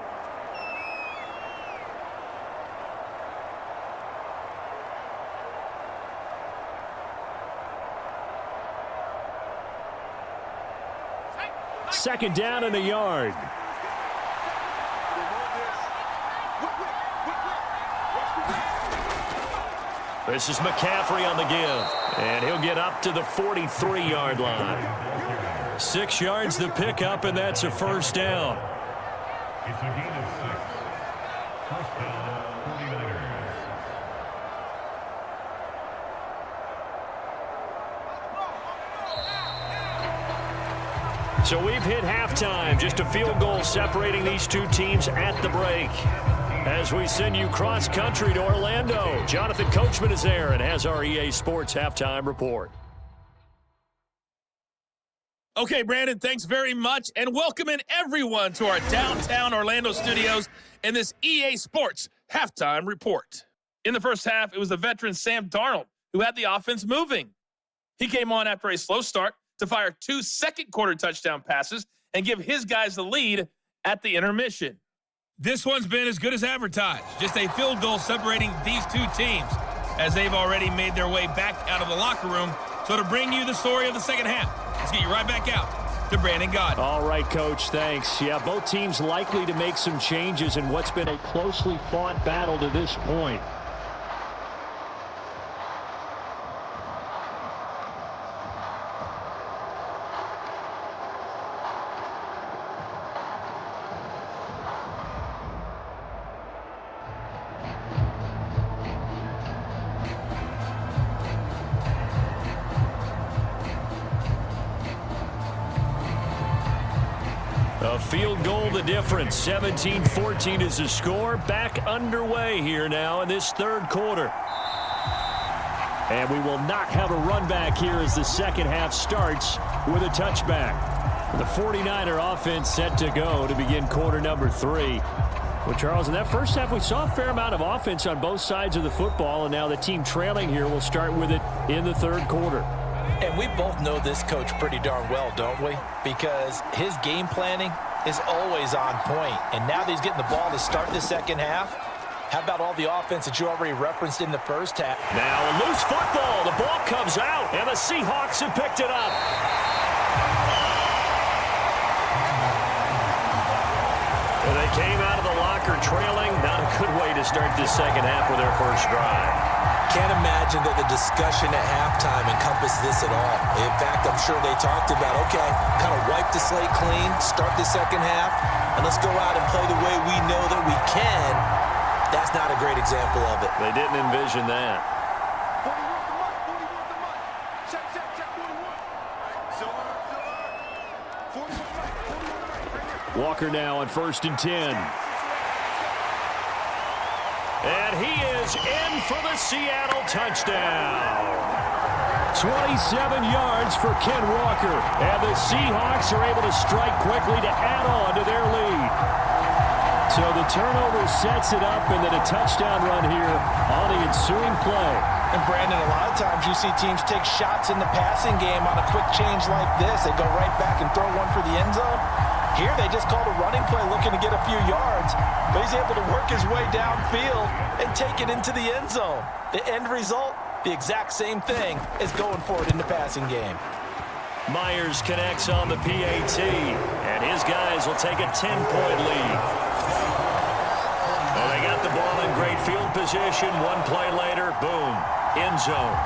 Second down and a yard. This is McCaffrey on the give, and he'll get up to the 43-yard line. 6 yards the pickup, and that's a first down. It's a gain of 6. First down, 49ers. So we've hit halftime, just a field goal separating these two teams at the break. As we send you cross-country to Orlando, Jonathan Coachman is there and has our EA Sports halftime report. Okay, Brandon, thanks very much, and welcome in everyone to our downtown Orlando studios in this EA Sports halftime report. In the first half, it was the veteran Sam Darnold who had the offense moving. He came on after a slow start to fire 2 second-quarter touchdown passes and give his guys the lead at the intermission. This one's been as good as advertised. Just a field goal separating these two teams as they've already made their way back out of the locker room. So to bring you the story of the second half, let's get you right back out to Brandon Gaudin. All right, Coach, thanks. Yeah, both teams likely to make some changes in what's been a closely fought battle to this point. A field goal the difference. 17-14 is the score. Back underway here now in this third quarter. And we will not have a run back here as the second half starts with a touchback. The 49er offense set to go to begin quarter number 3. Well, Charles, in that first half, we saw a fair amount of offense on both sides of the football, and now the team trailing here will start with it in the third quarter. And we both know this coach pretty darn well, don't we? Because his game planning is always on point. And now that he's getting the ball to start the second half, how about all the offense that you already referenced in the first half? Now a loose football. The ball comes out, and the Seahawks have picked it up. Well, they came out of the locker trailing. Not a good way to start this second half with their first drive. Can't imagine that the discussion at halftime encompassed this at all. In fact, I'm sure they talked about, okay, kind of wipe the slate clean, start the second half, and let's go out and play the way we know that we can. That's not a great example of it. They didn't envision that. Walker now on 1st and 10. And he is in for the Seattle touchdown. 27 yards for Ken Walker. And the Seahawks are able to strike quickly to add on to their lead. So the turnover sets it up, and then a touchdown run here on the ensuing play. And Brandon, a lot of times you see teams take shots in the passing game on a quick change like this. They go right back and throw one for the end zone. Here they just called a running play looking to get a few yards, but he's able to work his way downfield and take it into the end zone. The end result, the exact same thing as going for it in the passing game. Myers connects on the PAT, and his guys will take a 10-point lead. Well, they got the ball in great field position. One play later, boom, end zone.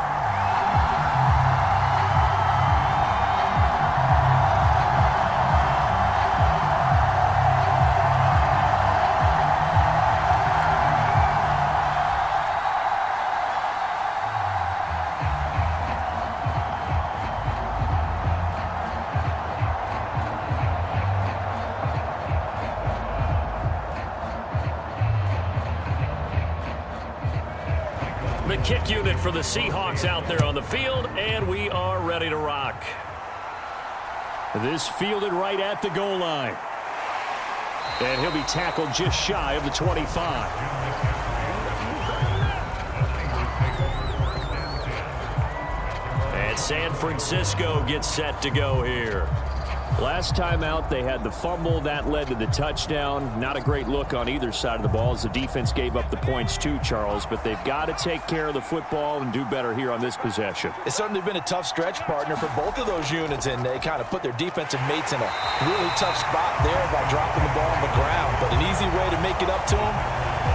The kick unit for the Seahawks out there on the field, and we are ready to rock. This fielded right at the goal line. And he'll be tackled just shy of the 25. And San Francisco gets set to go here. Last time out, they had the fumble. That led to the touchdown. Not a great look on either side of the ball as the defense gave up the points too, Charles. But they've got to take care of the football and do better here on this possession. It's certainly been a tough stretch, partner, for both of those units, and they kind of put their defensive mates in a really tough spot there by dropping the ball on the ground. But an easy way to make it up to them,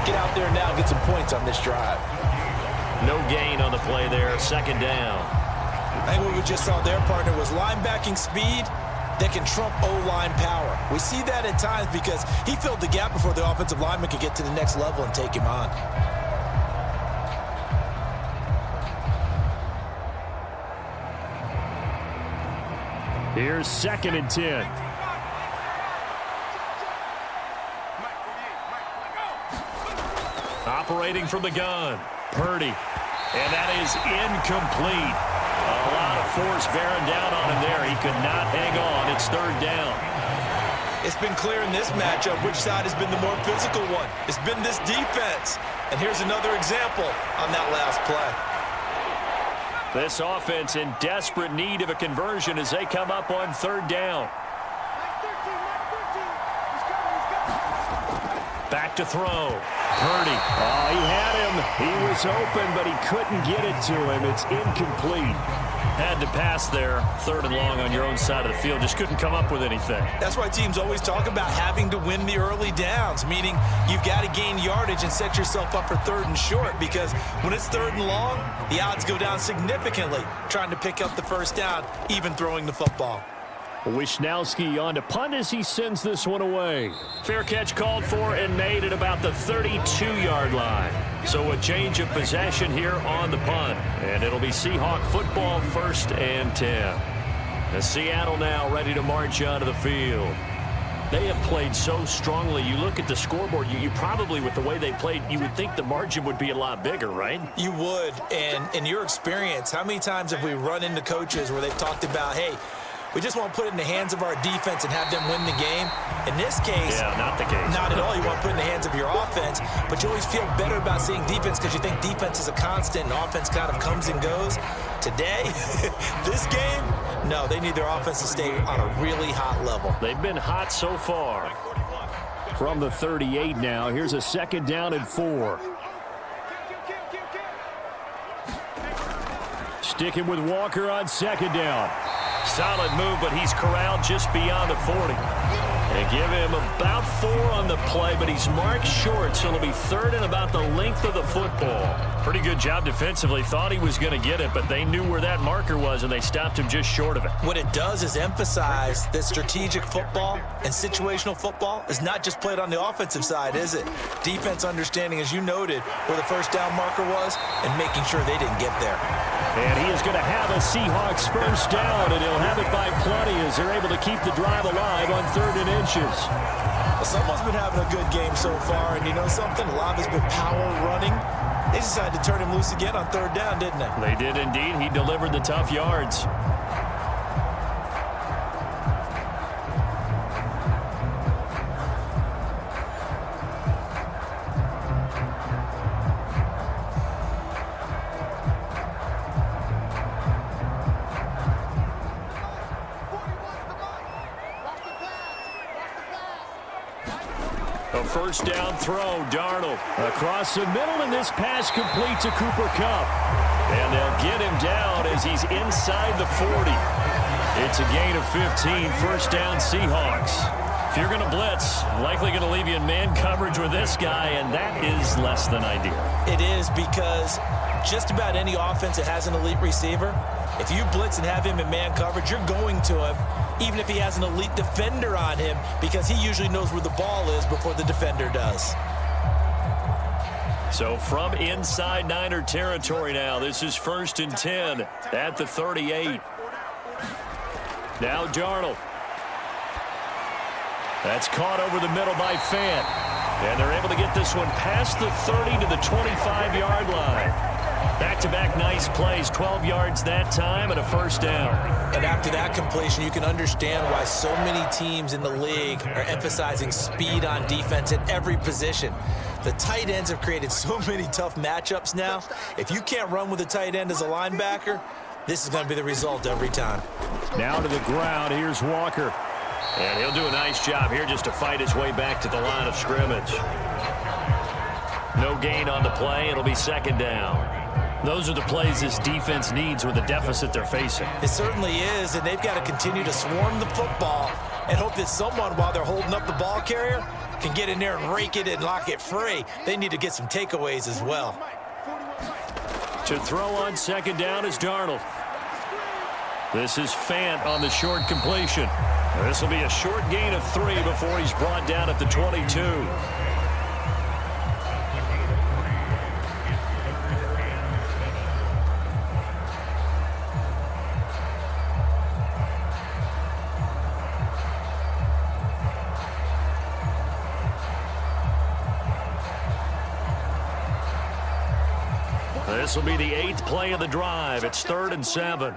get out there now and get some points on this drive. No gain on the play there. Second down. I think what we just saw there, partner, was linebacking speed that can trump O-line power. We see that at times because he filled the gap before the offensive lineman could get to the next level and take him on. Here's 2nd and 10. Operating from the gun, Purdy. And that is incomplete. A lot of force bearing down on him there. He could not hang on. It's 3rd down. It's been clear in this matchup which side has been the more physical one. It's been this defense. And here's another example on that last play. This offense in desperate need of a conversion as they come up on 3rd down. Back to throw. Purdy. Oh, he had him. He was open, but he couldn't get it to him. It's incomplete. Had to pass there. 3rd and long on your own side of the field. Just couldn't come up with anything. That's why teams always talk about having to win the early downs, meaning you've got to gain yardage and set yourself up for 3rd and short, because when it's 3rd and long, the odds go down significantly trying to pick up the 1st down, even throwing the football. Wisnowski on to punt as he sends this one away. Fair catch called for and made at about the 32-yard line. So a change of possession here on the punt. And it'll be Seahawk football, 1st and 10. And Seattle now ready to march onto the field. They have played so strongly. You look at the scoreboard, you probably, with the way they played, you would think the margin would be a lot bigger, right? You would. And in your experience, how many times have we run into coaches where they've talked about, hey, we just want to put it in the hands of our defense and have them win the game? In this case, yeah, not the case. Not at all. You want to put it in the hands of your offense, but you always feel better about seeing defense because you think defense is a constant and offense kind of comes and goes. Today, this game, no, they need their offense to stay on a really hot level. They've been hot so far. From the 38 now, here's a 2nd down and 4. Sticking with Walker on 2nd down. Solid move, but he's corralled just beyond the 40. They give him about 4 on the play, but he's marked short, so it'll be 3rd and about the length of the football. Pretty good job defensively. Thought he was going to get it, but they knew where that marker was, and they stopped him just short of it. What it does is emphasize that strategic football and situational football is not just played on the offensive side, is it? Defense understanding, as you noted, where the 1st down marker was and making sure they didn't get there. And he is going to have a Seahawks 1st down, and he'll have it by plenty as they're able to keep the drive alive on 3rd and inches. Well, someone's been having a good game so far, and you know something? A lot has been power running. They decided to turn him loose again on 3rd down, didn't they? They did indeed. He delivered the tough yards. A 1st down throw, Darnold across the middle, and this pass complete to Cooper Kupp. And they'll get him down as he's inside the 40. It's a gain of 15, 1st down Seahawks. If you're going to blitz, likely going to leave you in man coverage with this guy, and that is less than ideal. It is, because just about any offense that has an elite receiver, if you blitz and have him in man coverage, you're going to him, even if he has an elite defender on him, because he usually knows where the ball is before the defender does. So from inside Niner territory now, this is 1st and 10 at the 38. Now Darnold. That's caught over the middle by Fant. And they're able to get this one past the 30 to the 25-yard line. Back-to-back nice plays, 12 yards that time, and a 1st down. And after that completion, you can understand why so many teams in the league are emphasizing speed on defense at every position. The tight ends have created so many tough matchups now. If you can't run with a tight end as a linebacker, this is going to be the result every time. Now to the ground. Here's Walker. And he'll do a nice job here just to fight his way back to the line of scrimmage. No gain on the play. It'll be second down. Those are the plays this defense needs with the deficit they're facing. It certainly is, and they've got to continue to swarm the football and hope that someone, while they're holding up the ball carrier, can get in there and rake it and lock it free. They need to get some takeaways as well. To throw on second down is Darnold. This is Fant on the short completion. This will be a short gain of 3 before he's brought down at the 22. This will be the 8th play of the drive. It's 3rd and 7.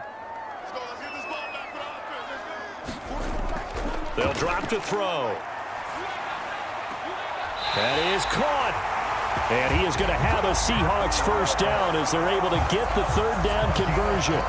They'll drop to throw. That is caught. And he is going to have a Seahawks first down as they're able to get the 3rd down conversion.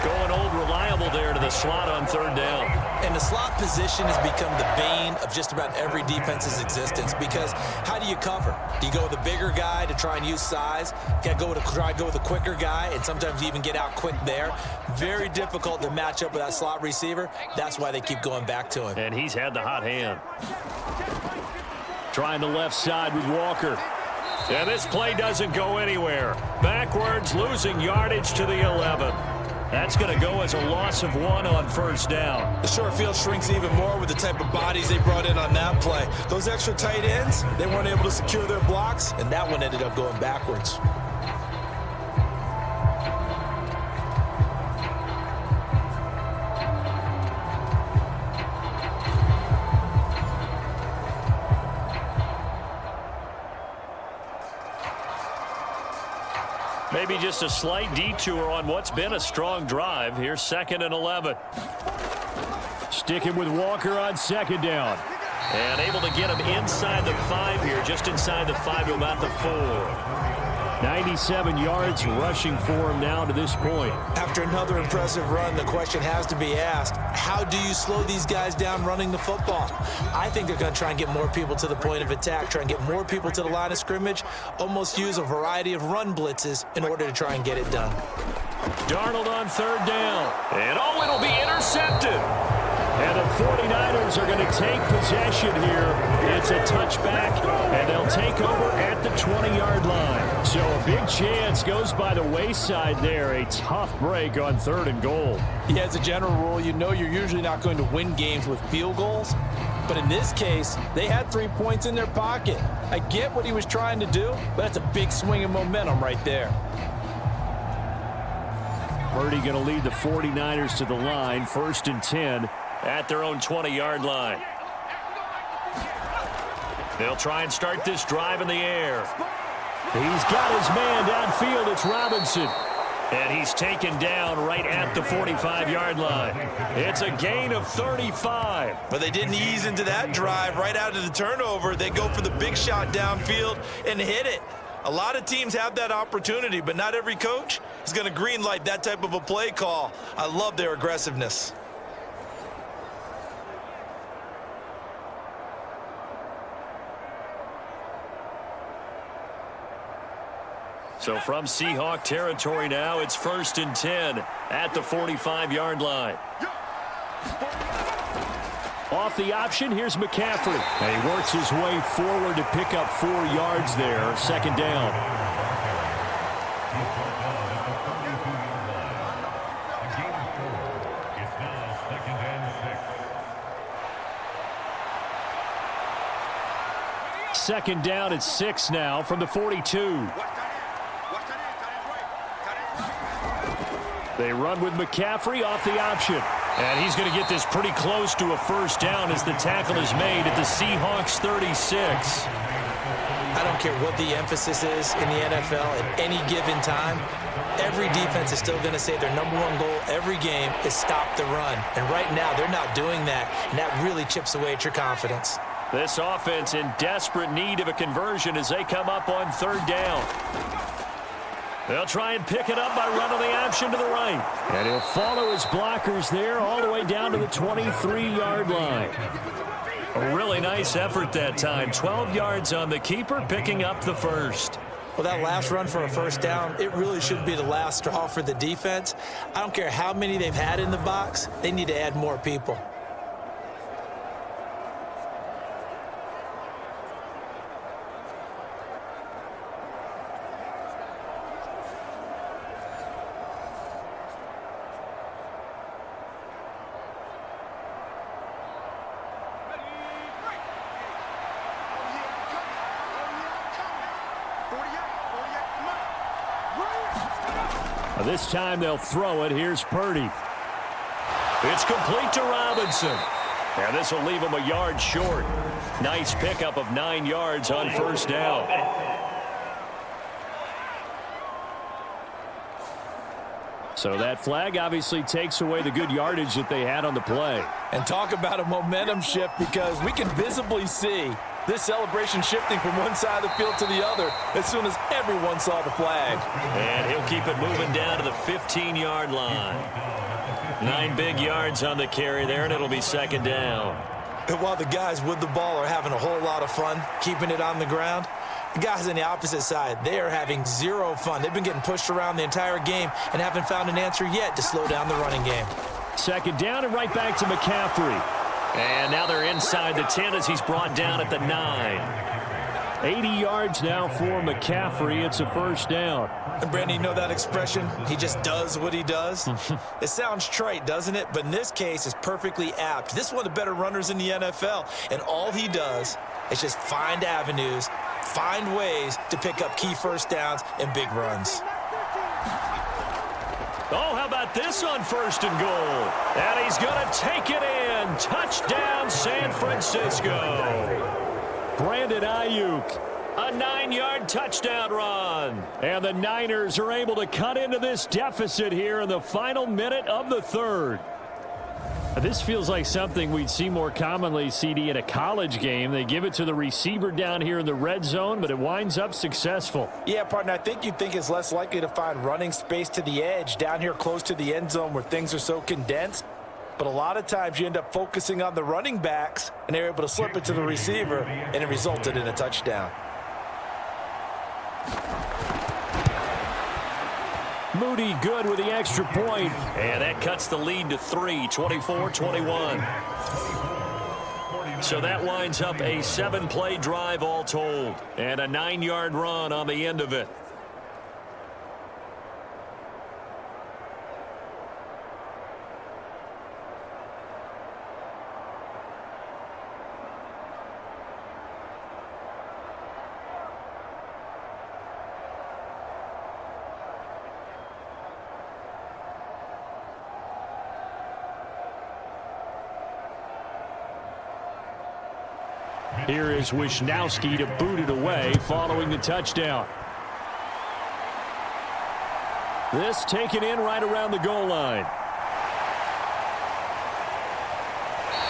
Going old reliable there to the slot on 3rd down. And the slot position has become the bane of just about every defense's existence, because how do you cover? Do you go with a bigger guy to try and use size? You got to try to go with a quicker guy, and sometimes you even get out quick there. Very difficult to match up with that slot receiver. That's why they keep going back to him. And he's had the hot hand. Trying the left side with Walker. And this play doesn't go anywhere. Backwards, losing yardage to the 11. That's going to go as a loss of 1 on first down. The short field shrinks even more with the type of bodies they brought in on that play. Those extra tight ends, they weren't able to secure their blocks, and that one ended up going backwards. Maybe just a slight detour on what's been a strong drive. Here's 2nd and 11. Sticking with Walker on second down. And able to get him inside the 5 here, just inside the 5 to about the 4. 97 yards rushing for him now to this point. After another impressive run, the question has to be asked, how do you slow these guys down running the football? I think they're going to try and get more people to the point of attack, try and get more people to the line of scrimmage, almost use a variety of run blitzes in order to try and get it done. Darnold on 3rd down. And oh, it'll be intercepted. And the 49ers are going to take possession here. It's a touchback, and they'll take over at the 20-yard line. So a big chance goes by the wayside there. A tough break on 3rd and goal. Yeah, as a general rule, you know you're usually not going to win games with field goals. But in this case, they had 3 points in their pocket. I get what he was trying to do, but that's a big swing of momentum right there. Purdy going to lead the 49ers to the line, 1st and 10 at their own 20-yard line. They'll try and start this drive in the air. He's got his man downfield. It's Robinson. And he's taken down right at the 45-yard line. It's a gain of 35. But they didn't ease into that drive right out of the turnover. They go for the big shot downfield and hit it. A lot of teams have that opportunity, but not every coach is going to green light that type of a play call. I love their aggressiveness. So from Seahawk territory now, it's 1st and 10 at the 45-yard line. Off the option, here's McCaffrey. And he works his way forward to pick up 4 yards there. 2nd down. Second down at 6 now from the 42. They run with McCaffrey off the option. And he's going to get this pretty close to a first down as the tackle is made at the Seahawks 36. I don't care what the emphasis is in the NFL at any given time. Every defense is still going to say their #1 goal every game is stop the run. And right now, they're not doing that. And that really chips away at your confidence. This offense in desperate need of a conversion as they come up on 3rd down. They'll try and pick it up by running the option to the right. And he'll follow his blockers there all the way down to the 23-yard line. A really nice effort that time. 12 yards on the keeper, picking up the first. Well, that last run for a first down, it really should be the last straw for the defense. I don't care how many they've had in the box. They need to add more people. This time they'll throw it. Here's Purdy. It's complete to Robinson. And this will leave him a yard short. Nice pickup of 9 yards on first down. So that flag obviously takes away the good yardage that they had on the play. And talk about a momentum shift, because we can visibly see this celebration shifting from one side of the field to the other as soon as everyone saw the flag. And he'll keep it moving down to the 15-yard line. 9 big yards on the carry there, and it'll be second down. And while the guys with the ball are having a whole lot of fun keeping it on the ground, the guys on the opposite side, they are having zero fun. They've been getting pushed around the entire game and haven't found an answer yet to slow down the running game. Second down and right back to McCaffrey. And now they're inside the 10 as he's brought down at the 9. 80 yards now for McCaffrey. It's a first down. And Brandon, you know that expression? He just does what he does. It sounds trite, doesn't it? But in this case, it's perfectly apt. This is one of the better runners in the NFL. And all he does is just find avenues, find ways to pick up key first downs and big runs. Oh, how about this on first and goal? And he's going to take it in. Touchdown, San Francisco. Brandon Ayuk, a 9-yard touchdown run. And the Niners are able to cut into this deficit here in the final minute of the third. This feels like something we'd see more commonly, CD, in a college game. They give it to the receiver down here in the red zone, but it winds up successful. Yeah, partner, I think you'd think it's less likely to find running space to the edge down here close to the end zone where things are so condensed. But a lot of times you end up focusing on the running backs, and they're able to slip it to the receiver, and it resulted in a touchdown. Moody good with the extra point. And that cuts the lead to 3, 24-21. So that winds up a 7-play drive all told. And a 9-yard run on the end of it. Here is Wisnowski to boot it away following the touchdown. This taken in right around the goal line.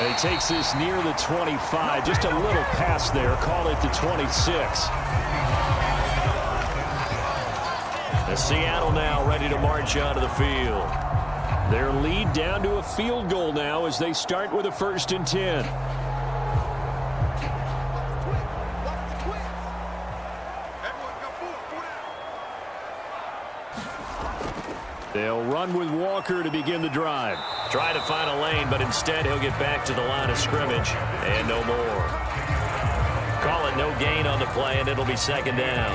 And he takes this near the 25. Just a little pass there. Call it the 26. The Seattle now ready to march onto the field. Their lead down to a field goal now as they start with a 1st and 10. They'll run with Walker to begin the drive. Try to find a lane, but instead he'll get back to the line of scrimmage and no more. Call it no gain on the play, and it'll be second down.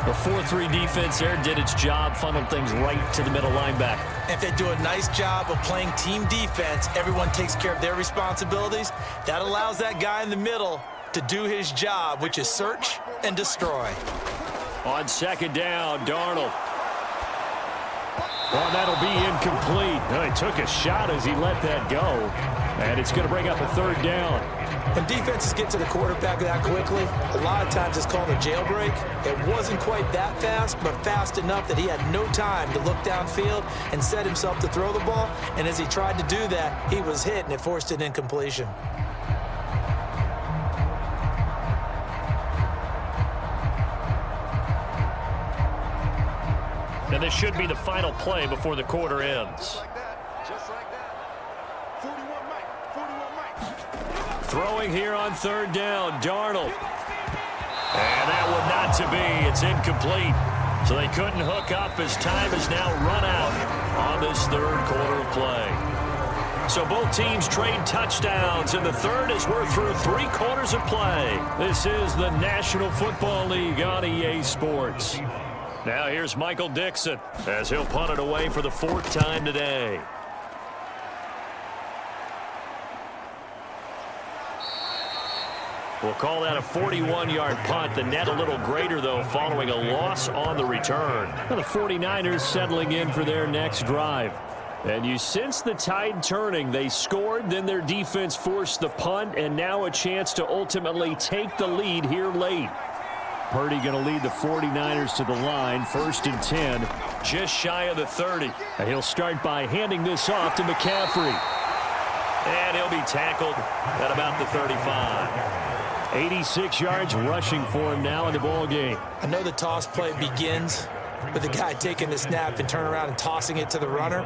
The 4-3 defense there did its job, funneled things right to the middle linebacker. If they do a nice job of playing team defense, everyone takes care of their responsibilities. That allows that guy in the middle to do his job, which is search and destroy. On second down, Darnold. Well, that'll be incomplete. Well, he took a shot as he let that go. And it's going to bring up a 3rd down. When defenses get to the quarterback that quickly, a lot of times it's called a jailbreak. It wasn't quite that fast, but fast enough that he had no time to look downfield and set himself to throw the ball. And as he tried to do that, he was hit, and it forced an incompletion. And this should be the final play before the quarter ends. Throwing here on third down, Darnold. And that one not to be. It's incomplete. So they couldn't hook up as time has now run out on this third quarter of play. So both teams trade touchdowns in the third as we're through 3 quarters of play. This is the National Football League on EA Sports. Now here's Michael Dixon as he'll punt it away for the 4th time today. We'll call that a 41-yard punt. The net a little greater, though, following a loss on the return. And the 49ers settling in for their next drive. And you sense the tide turning. They scored, then their defense forced the punt, and now a chance to ultimately take the lead here late. Purdy going to lead the 49ers to the line, 1st and 10, just shy of the 30. And he'll start by handing this off to McCaffrey. And he'll be tackled at about the 35. 86 yards rushing for him now in the ball game. I know the toss play begins with the guy taking the snap and turn around and tossing it to the runner.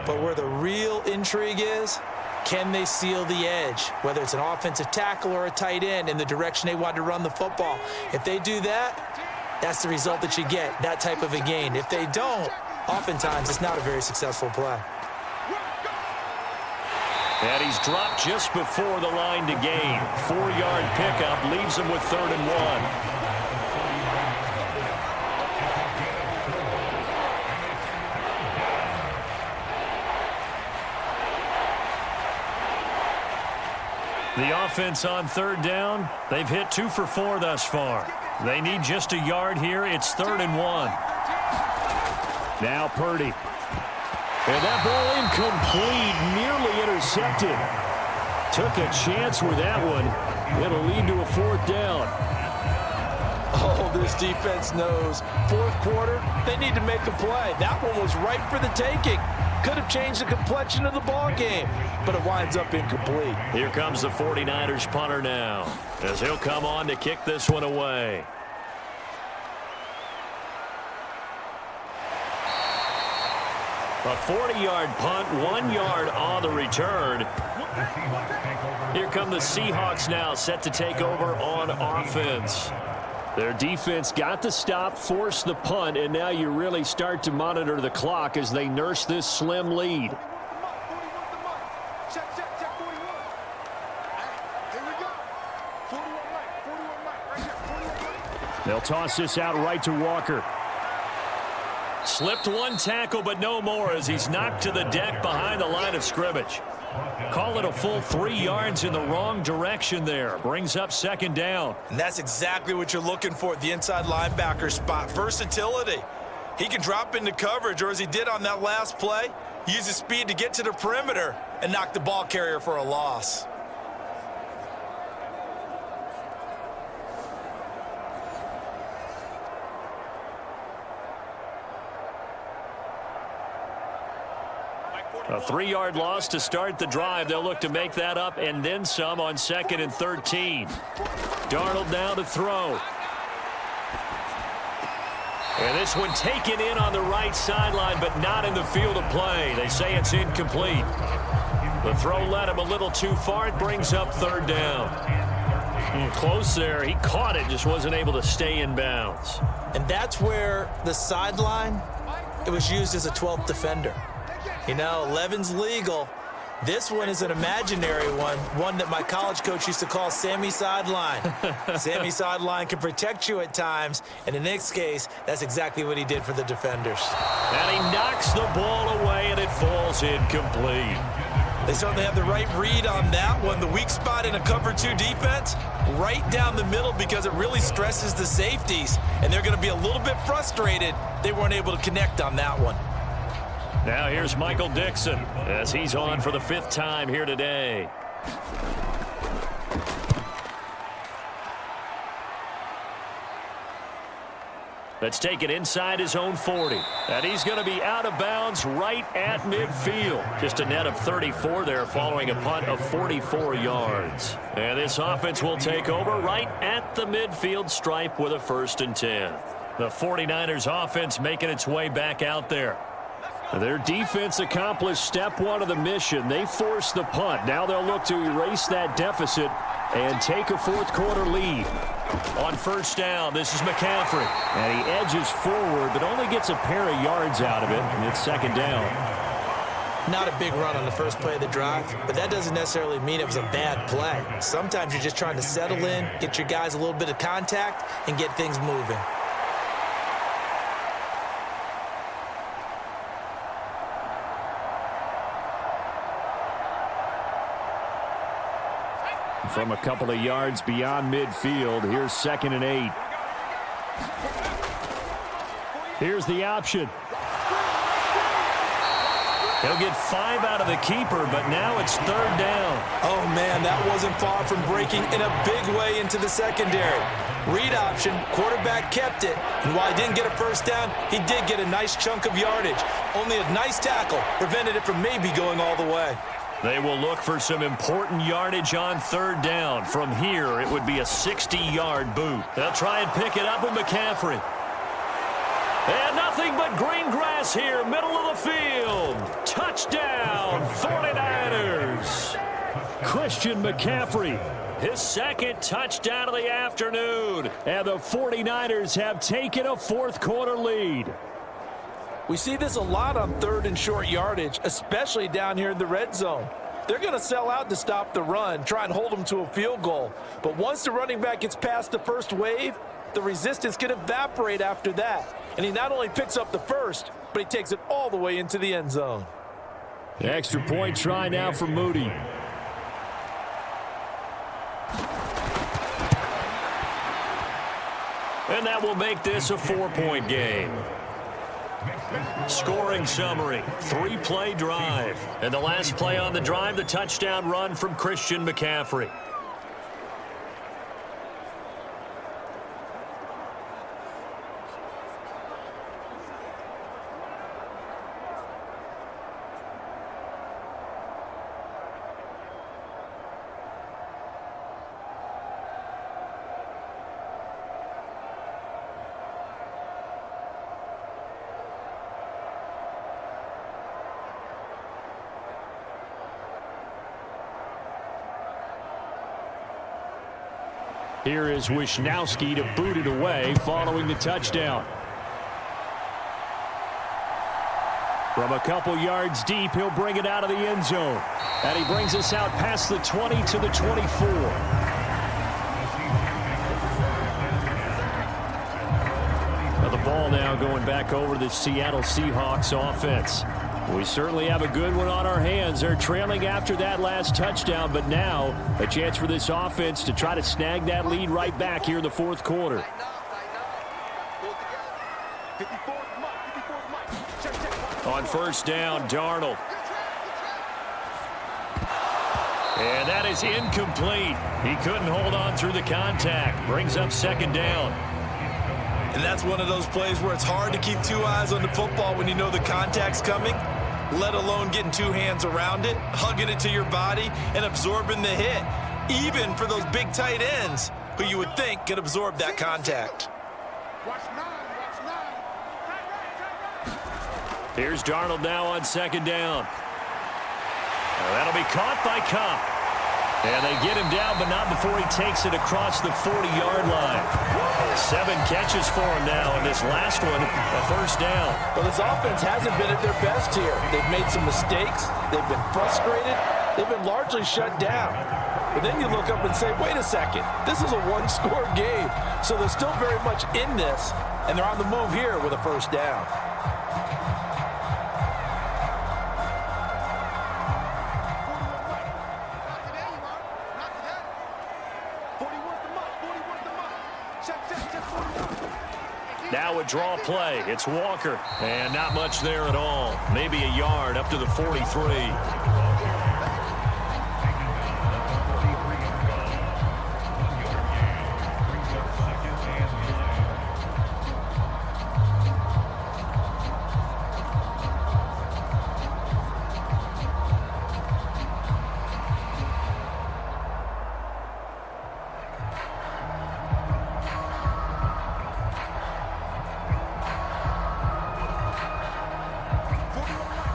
But where the real intrigue is, can they seal the edge? Whether it's an offensive tackle or a tight end in the direction they want to run the football. If they do that, that's the result that you get, that type of a gain. If they don't, oftentimes it's not a very successful play. And he's dropped just before the line to gain. 4-yard pickup leaves him with 3rd and 1. The offense on 3rd down, they've hit 2 for 4 thus far. They need just a yard here. It's 3rd and 1. Now Purdy. And that ball incomplete, nearly intercepted. Took a chance with that one. It'll lead to a 4th down. Oh, this defense knows. 4th quarter, they need to make a play. That one was right for the taking. Could have changed the complexion of the ball game, but it winds up incomplete. Here comes the 49ers punter now, as he'll come on to kick this one away. A 40-yard punt, 1 yard on the return. Here come the Seahawks now, set to take over on offense. Their defense got the stop, forced the punt, and now you really start to monitor the clock as they nurse this slim lead. They'll toss this out right to Walker. Slipped one tackle, but no more as he's knocked to the deck behind the line of scrimmage. Call it a full 3 yards in the wrong direction there. Brings up 2nd down. And that's exactly what you're looking for at the inside linebacker spot. Versatility. He can drop into coverage, or as he did on that last play, use his speed to get to the perimeter and knock the ball carrier for a loss. A 3-yard loss to start the drive. They'll look to make that up and then some on 2nd and 13. Darnold now to throw. And this one taken in on the right sideline, but not in the field of play. They say it's incomplete. The throw led him a little too far. It brings up 3rd down. Close there. He caught it, just wasn't able to stay in bounds. And that's where the sideline, it was used as a 12th defender. You know, 11's legal. This one is an imaginary one that my college coach used to call Sammy Sideline. Sammy Sideline can protect you at times, and in this case, that's exactly what he did for the defenders. And he knocks the ball away, and it falls incomplete. They certainly have the right read on that one. The weak spot in a cover 2 defense, right down the middle, because it really stresses the safeties, and they're going to be a little bit frustrated they weren't able to connect on that one. Now here's Michael Dixon as he's on for the 5th time here today. Let's take it inside his own 40. And he's going to be out of bounds right at midfield. Just a net of 34 there following a punt of 44 yards. And this offense will take over right at the midfield stripe with a 1st and 10. The 49ers offense making its way back out there. Their defense accomplished step one of the mission. They forced the punt. Now they'll look to erase that deficit and take a fourth-quarter lead. On first down, this is McCaffrey. And he edges forward, but only gets a pair of yards out of it, and it's second down. Not a big run on the first play of the drive, but that doesn't necessarily mean it was a bad play. Sometimes you're just trying to settle in, get your guys a little bit of contact, and get things moving. From a couple of yards beyond midfield, here's 2nd and 8. Here's the option. He'll get 5 out of the keeper, but now it's 3rd down. Oh, man, that wasn't far from breaking in a big way into the secondary. Read option, quarterback kept it, and while he didn't get a first down, he did get a nice chunk of yardage. Only a nice tackle prevented it from maybe going all the way. They will look for some important yardage on 3rd down. From here, it would be a 60-yard boot. They'll try and pick it up with McCaffrey. And nothing but green grass here, middle of the field. Touchdown, 49ers. Christian McCaffrey, his 2nd touchdown of the afternoon. And the 49ers have taken a fourth-quarter lead. We see this a lot on 3rd and short yardage, especially down here in the red zone. They're going to sell out to stop the run, try and hold them to a field goal. But once the running back gets past the first wave, the resistance can evaporate after that. And he not only picks up the first, but he takes it all the way into the end zone. The extra point try now for Moody. And that will make this a 4-point game. Scoring summary, 3-play drive. And the last play on the drive, the touchdown run from Christian McCaffrey. Here is Wisnowski to boot it away following the touchdown. From a couple yards deep, he'll bring it out of the end zone. And he brings us out past the 20 to the 24. Now the ball now going back over to the Seattle Seahawks offense. We certainly have a good one on our hands. They're trailing after that last touchdown, but now a chance for this offense to try to snag that lead right back here in the fourth quarter. On first down, Darnold. And that is incomplete. He couldn't hold on through the contact. Brings up 2nd down. And that's one of those plays where it's hard to keep 2 eyes on the football when you know the contact's coming, let alone getting 2 hands around it, hugging it to your body, and absorbing the hit, even for those big tight ends who you would think could absorb that contact. Here's Darnold now on 2nd down. That'll be caught by Kupp. And they get him down, but not before he takes it across the 40-yard line. 7 catches for him now, and this last one, a first down. Well, this offense hasn't been at their best here. They've made some mistakes. They've been frustrated. They've been largely shut down. But then you look up and say, wait a second, this is a one-score game. So they're still very much in this, and they're on the move here with a first down. Now a draw play. It's Walker. And not much there at all. Maybe a yard up to the 43.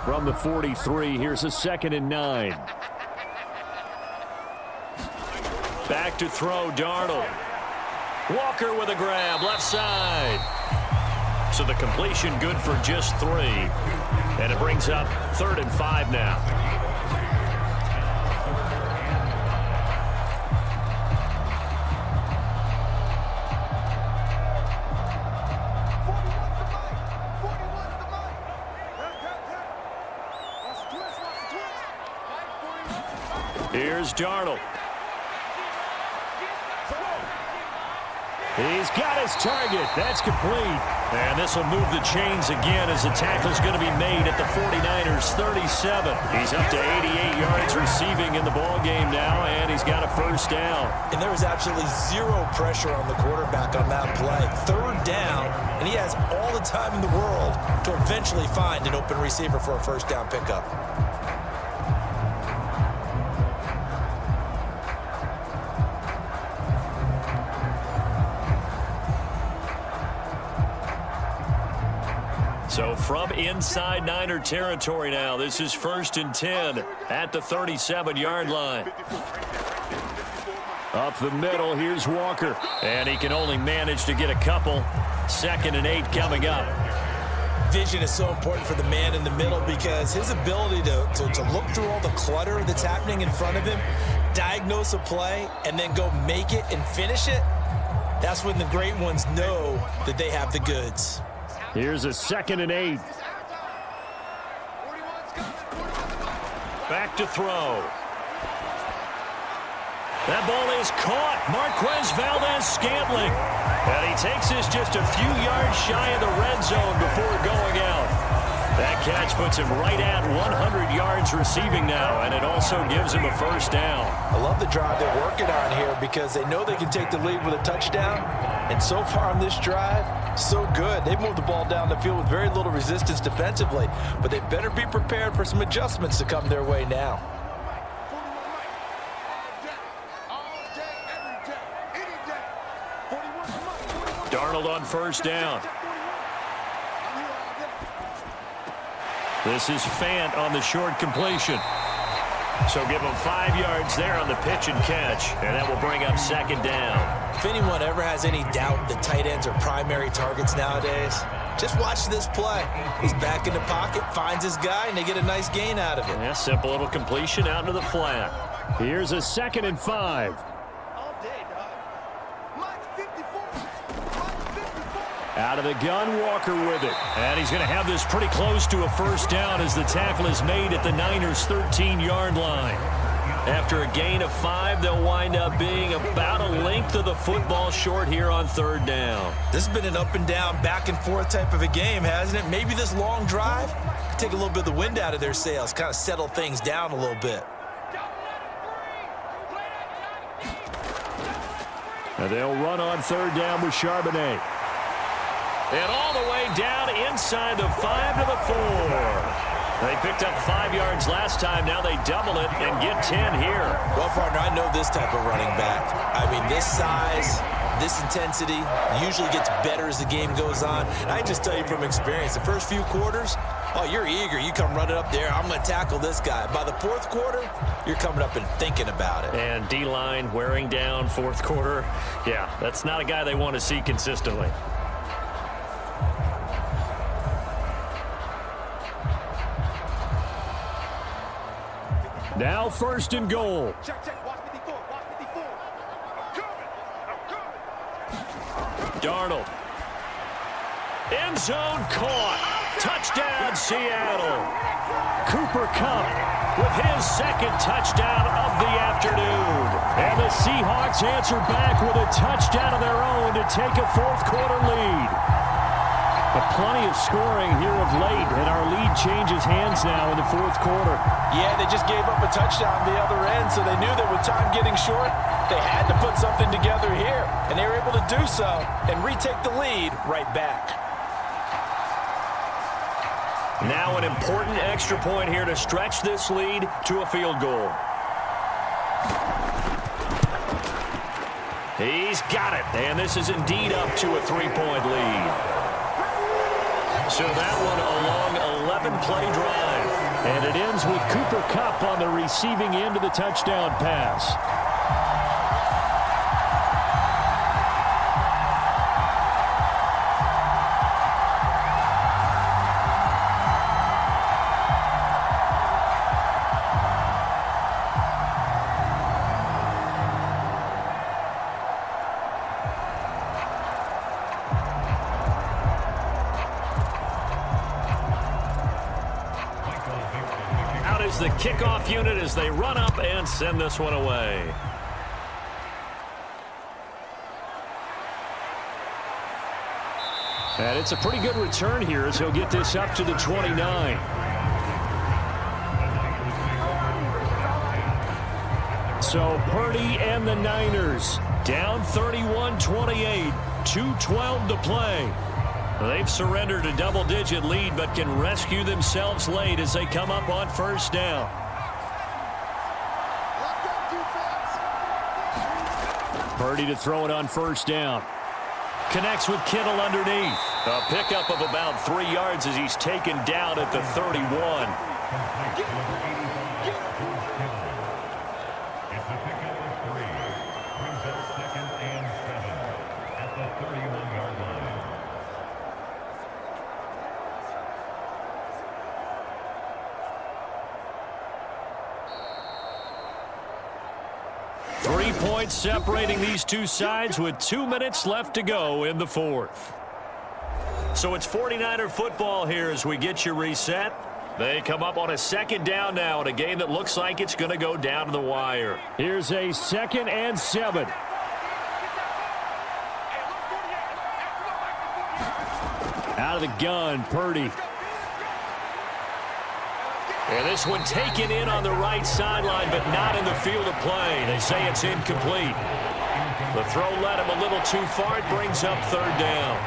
from the 43. Here's a 2nd and 9. Back to throw, Darnold. Walker with a grab, left side. So the completion good for just 3. And it brings up 3rd and 5 now. Here's Darnold. He's got his target. That's complete. And this will move the chains again as the tackle's going to be made at the 49ers 37. He's up to 88 yards receiving in the ballgame now, and he's got a 1st down. And there was absolutely zero pressure on the quarterback on that play. 3rd down, and he has all the time in the world to eventually find an open receiver for a 1st down pickup. So from inside Niner territory now, this is 1st and 10 at the 37-yard line. Up the middle, here's Walker. And he can only manage to get a couple. 2nd and 8 coming up. Vision is so important for the man in the middle because his ability to look through all the clutter that's happening in front of him, diagnose a play, and then go make it and finish it, that's when the great ones know that they have the goods. Here's a 2nd and 8. Back to throw. That ball is caught. Marquez Valdez-Scantling. And he takes this just a few yards shy of the red zone before going out. That catch puts him right at 100 yards receiving now, and it also gives him a 1st down. I love the drive they're working on here because they know they can take the lead with a touchdown. And so far on this drive, so good. They've moved the ball down the field with very little resistance defensively, but they better be prepared for some adjustments to come their way now. Darnold on 1st down. This is Fant on the short completion. So give him 5 yards there on the pitch and catch, and that will bring up 2nd down. If anyone ever has any doubt that tight ends are primary targets nowadays, just watch this play. He's back in the pocket, finds his guy, and they get a nice gain out of it. Yeah, simple little completion out into the flat. Here's a 2nd and 5. Out of the gun, Walker with it. And he's going to have this pretty close to a 1st down as the tackle is made at the Niners' 13-yard line. After a gain of 5, they'll wind up being about a length of the football short here on 3rd down. This has been an up and down, back and forth type of a game, hasn't it? Maybe this long drive could take a little bit of the wind out of their sails, kind of settle things down a little bit. And they'll run on 3rd down with Charbonnet. And all the way down inside the 5 to the 4. They picked up 5 yards last time. Now they double it and get 10 here. Well, partner, I know this type of running back. I mean, this size, this intensity usually gets better as the game goes on. And I just tell you from experience, the first few quarters, oh, you're eager. You come running up there. I'm going to tackle this guy. By the 4th quarter, you're coming up and thinking about it. And D-line wearing down 4th quarter. Yeah, that's not a guy they want to see consistently. Now 1st and goal. Darnold. End zone caught. Touchdown, Seattle. Cooper Kupp with his 2nd touchdown of the afternoon. And the Seahawks answer back with a touchdown of their own to take a 4th quarter lead. But plenty of scoring here of late, and our lead changes hands now in the 4th quarter. Yeah, they just gave up a touchdown the other end, so they knew that with time getting short, they had to put something together here, and they were able to do so and retake the lead right back. Now an important extra point here to stretch this lead to a field goal. He's got it, and this is indeed up to a 3-point lead. So that one a long 11-play drive. And it ends with Cooper Kupp on the receiving end of the touchdown pass. The kickoff unit as they run up and send this one away. And it's a pretty good return here as he'll get this up to the 29. So Purdy and the Niners down 31-28, 2:12 to play. They've surrendered a double-digit lead but can rescue themselves late as they come up on first down. Purdy to throw it on first down. Connects with Kittle underneath. A pickup of about 3 yards as he's taken down at the 31. It's a pickup of 3. Brings up 2nd and 7 at the 31-yard line. Points separating these two sides with 2 minutes left to go in the fourth. So it's 49er football here as we get you reset. They come up on a second down now in a game that looks like it's going to go down to the wire. Here's a 2nd and 7. Out of the gun, Purdy. And this one taken in on the right sideline, but not in the field of play. They say it's incomplete. The throw led him a little too far. It brings up 3rd down.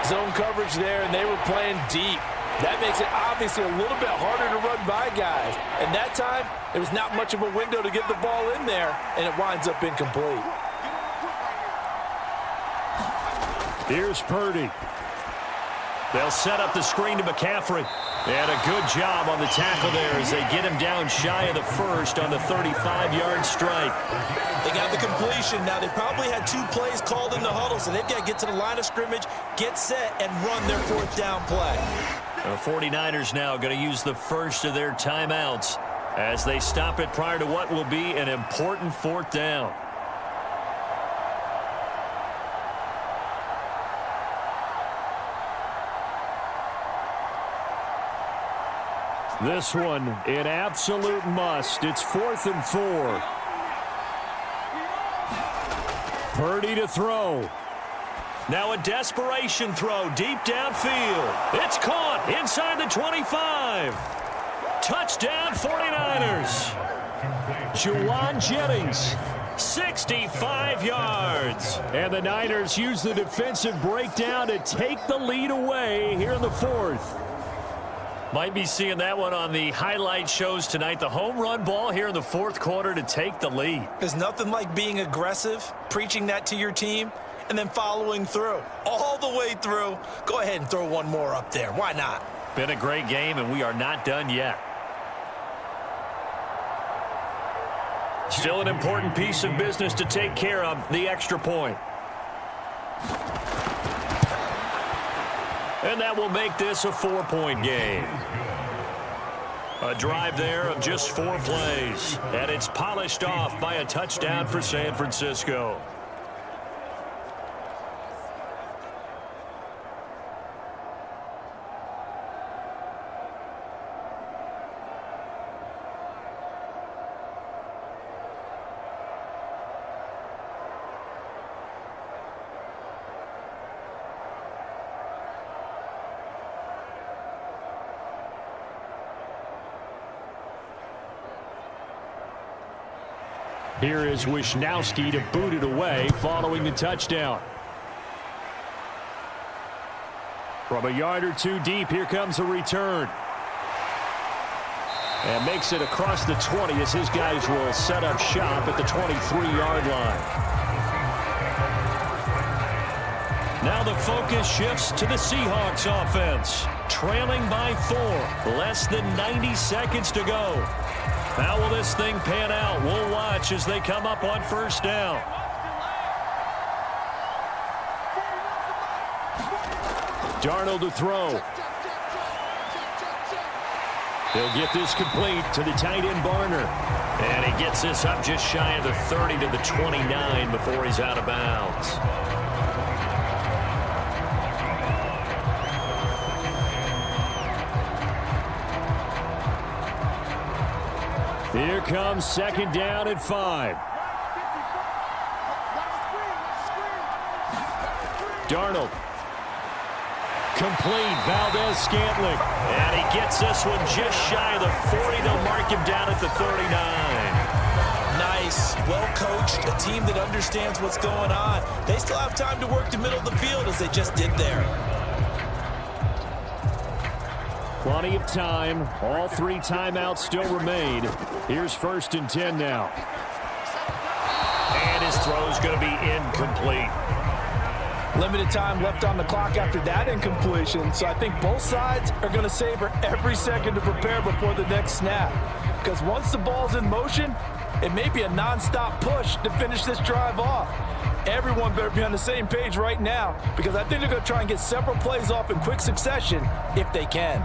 Zone coverage there, and they were playing deep. That makes it obviously a little bit harder to run by guys. And that time, there was not much of a window to get the ball in there, and it winds up incomplete. Here's Purdy. They'll set up the screen to McCaffrey. And a good job on the tackle there as they get him down shy of the first on the 35-yard strike. They got the completion. Now, they probably had 2 plays called in the huddle, so they've got to get to the line of scrimmage, get set, and run their 4th down play. The 49ers now going to use the first of their timeouts as they stop it prior to what will be an important 4th down. This one, an absolute must. It's 4th and 4. Purdy to throw. Now a desperation throw deep downfield. It's caught inside the 25. Touchdown 49ers. Juwan Jennings, 65 yards. And the Niners use the defensive breakdown to take the lead away here in the 4th. Might be seeing that one on the highlight shows tonight. The home run ball here in the 4th quarter to take the lead. There's nothing like being aggressive, preaching that to your team, and then following through. All the way through. Go ahead and throw one more up there. Why not? Been a great game, and we are not done yet. Still an important piece of business to take care of, the extra point. And that will make this a 4-point game. A drive there of just 4 plays. And it's polished off by a touchdown for San Francisco. Here is Wisnowski to boot it away following the touchdown. From a yard or 2 deep, here comes a return. And makes it across the 20 as his guys will set up shop at the 23-yard line. Now the focus shifts to the Seahawks offense. Trailing by 4. Less than 90 seconds to go. How will this thing pan out? We'll watch as they come up on first down. Darnold to throw. He'll get this complete to the tight end Barner. And he gets this up just shy of the 30 to the 29 before he's out of bounds. Here comes second down at 5. Darnold. Complete. Valdez-Scantling. And he gets this one just shy of the 40. They'll mark him down at the 39. Nice. Well coached. A team that understands what's going on. They still have time to work the middle of the field as they just did there. Plenty of time. All 3 timeouts still remain. Here's first and 10 now. And his throw's going to be incomplete. Limited time left on the clock after that incompletion, so I think both sides are going to savor every second to prepare before the next snap. Because once the ball's in motion, it may be a non-stop push to finish this drive off. Everyone better be on the same page right now, because I think they're going to try and get several plays off in quick succession if they can.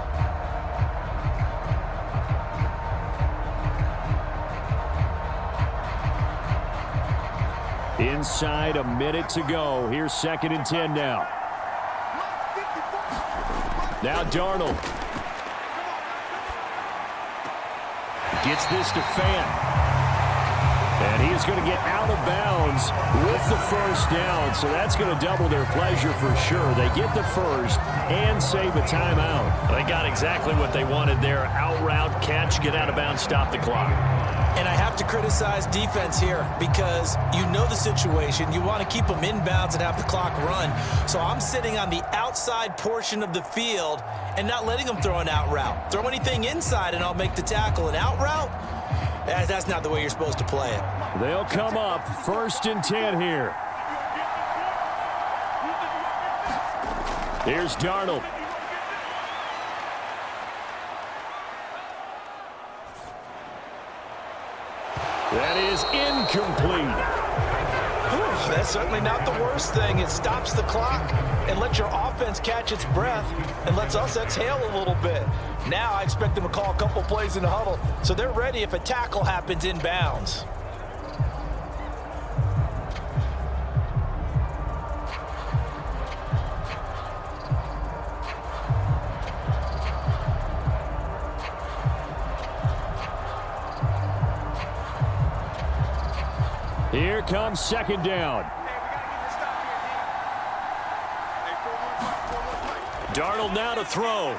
Inside a minute to go. Here's second and 10 now. Now Darnold. Gets this to Fant. And he is going to get out of bounds with the first down. So that's going to double their pleasure for sure. They get the first and save a timeout. They got exactly what they wanted there. Out route, catch, get out of bounds, stop the clock. And I have to criticize defense here because you know the situation. You want to keep them inbounds and have the clock run. So I'm sitting on the outside portion of the field and not letting them throw an out route. Throw anything inside and I'll make the tackle. An out route? That's not the way you're supposed to play it. They'll come up first and 10 here. Here's Darnold. That is incomplete. Whew, that's certainly not the worst thing. It stops the clock and lets your offense catch its breath and lets us exhale a little bit. Now I expect them to call a couple plays in the huddle so they're ready if a tackle happens inbounds. Here comes second down. Darnold now to throw.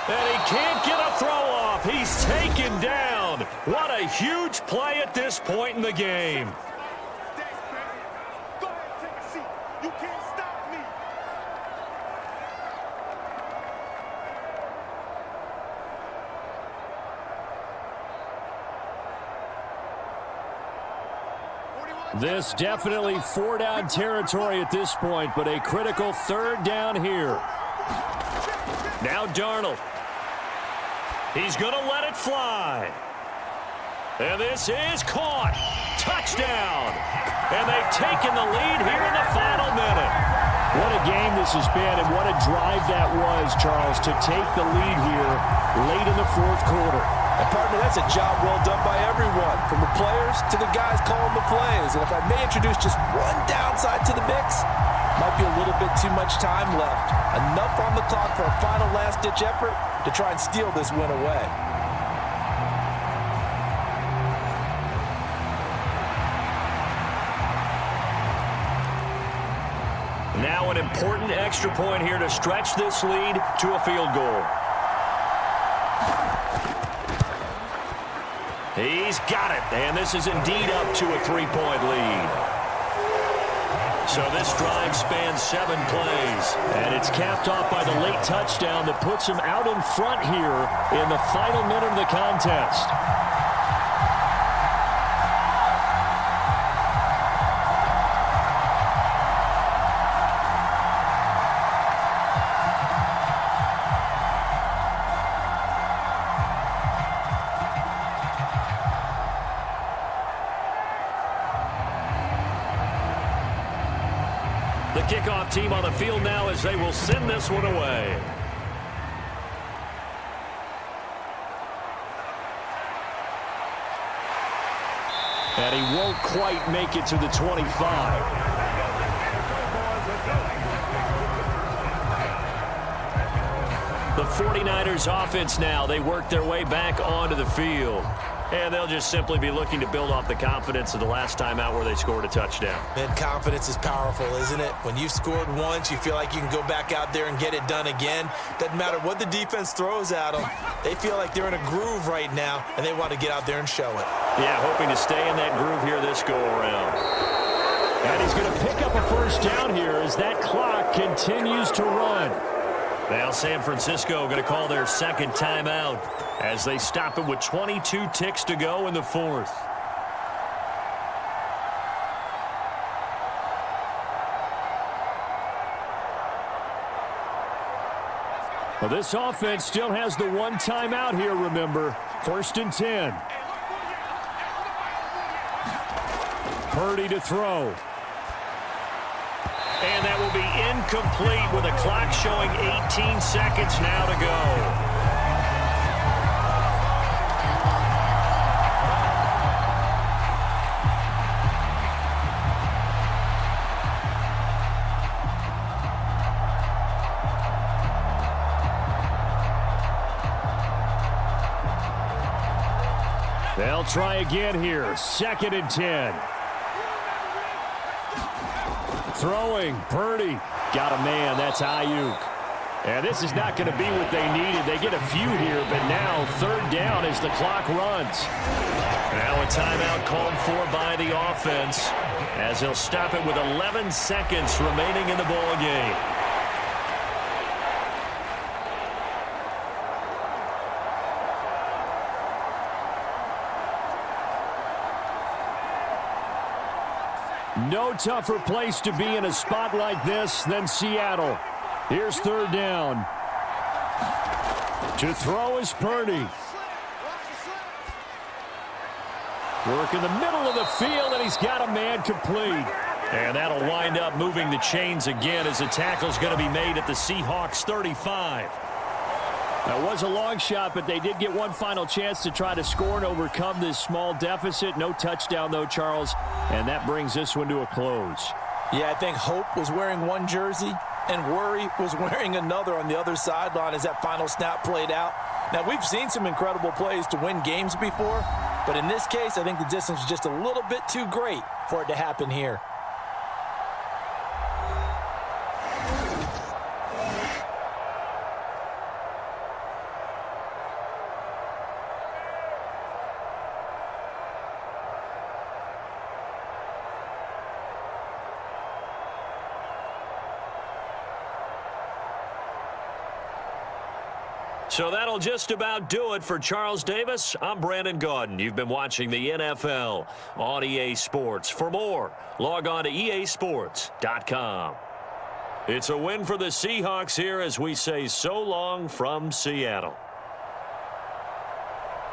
And he can't get a throw off. He's taken down. What a huge play at this point in the game. Go ahead, take a seat. You can't stop me. This definitely 4-down territory at this point, but a critical third down here. Now Darnold. He's going to let it fly. And this is caught. Touchdown. And they've taken the lead here in the final minute. What a game this has been, and what a drive that was, Charles, to take the lead here late in the fourth quarter. And partner, that's a job well done by everyone, from the players to the guys calling the plays. And if I may introduce just one downside to the mix, might be a little bit too much time left. Enough on the clock for a final last-ditch effort to try and steal this win away. Now an important extra point here to stretch this lead to a field goal. He's got it, and this is indeed up to a 3-point lead. So this drive spans 7 plays, and it's capped off by the late touchdown that puts him out in front here in the final minute of the contest. kickoff team on the field now as they will send this one away. And he won't quite make it to the 25. The 49ers offense now, they work their way back onto the field. And they'll just simply be looking to build off the confidence of the last time out where they scored a touchdown. Man, confidence is powerful, isn't it? When you've scored once, you feel like you can go back out there and get it done again. Doesn't matter what the defense throws at them. They feel like they're in a groove right now, and they want to get out there and show it. Yeah, hoping to stay in that groove here this go-around. And he's going to pick up a first down here as that clock continues to run. Now San Francisco going to call their second timeout as they stop it with 22 ticks to go in the fourth. Well, this offense still has the one timeout here, remember. 1st and 10. Purdy to throw. And that will be incomplete with a clock showing 18 seconds now to go. They'll try again here. 2nd and 10. Throwing, Purdy. Got a man, that's Ayuk. And this is not going to be what they needed. They get a few here, but now 3rd down as the clock runs. Now a timeout called for by the offense as they'll stop it with 11 seconds remaining in the ball game. No tougher place to be in a spot like this than Seattle. Here's 3rd down. To throw is Purdy. Work in the middle of the field, and he's got a man complete. And that'll wind up moving the chains again as the tackle's going to be made at the Seahawks 35. That was a long shot, but they did get one final chance to try to score and overcome this small deficit. No touchdown, though, Charles, and that brings this one to a close. Yeah, I think hope was wearing one jersey and worry was wearing another on the other sideline as that final snap played out. Now, we've seen some incredible plays to win games before, but in this case, I think the distance was just a little bit too great for it to happen here. So that'll just about do it for Charles Davis. I'm Brandon Gaudin. You've been watching the NFL on EA Sports. For more, log on to easports.com. It's a win for the Seahawks here as we say so long from Seattle.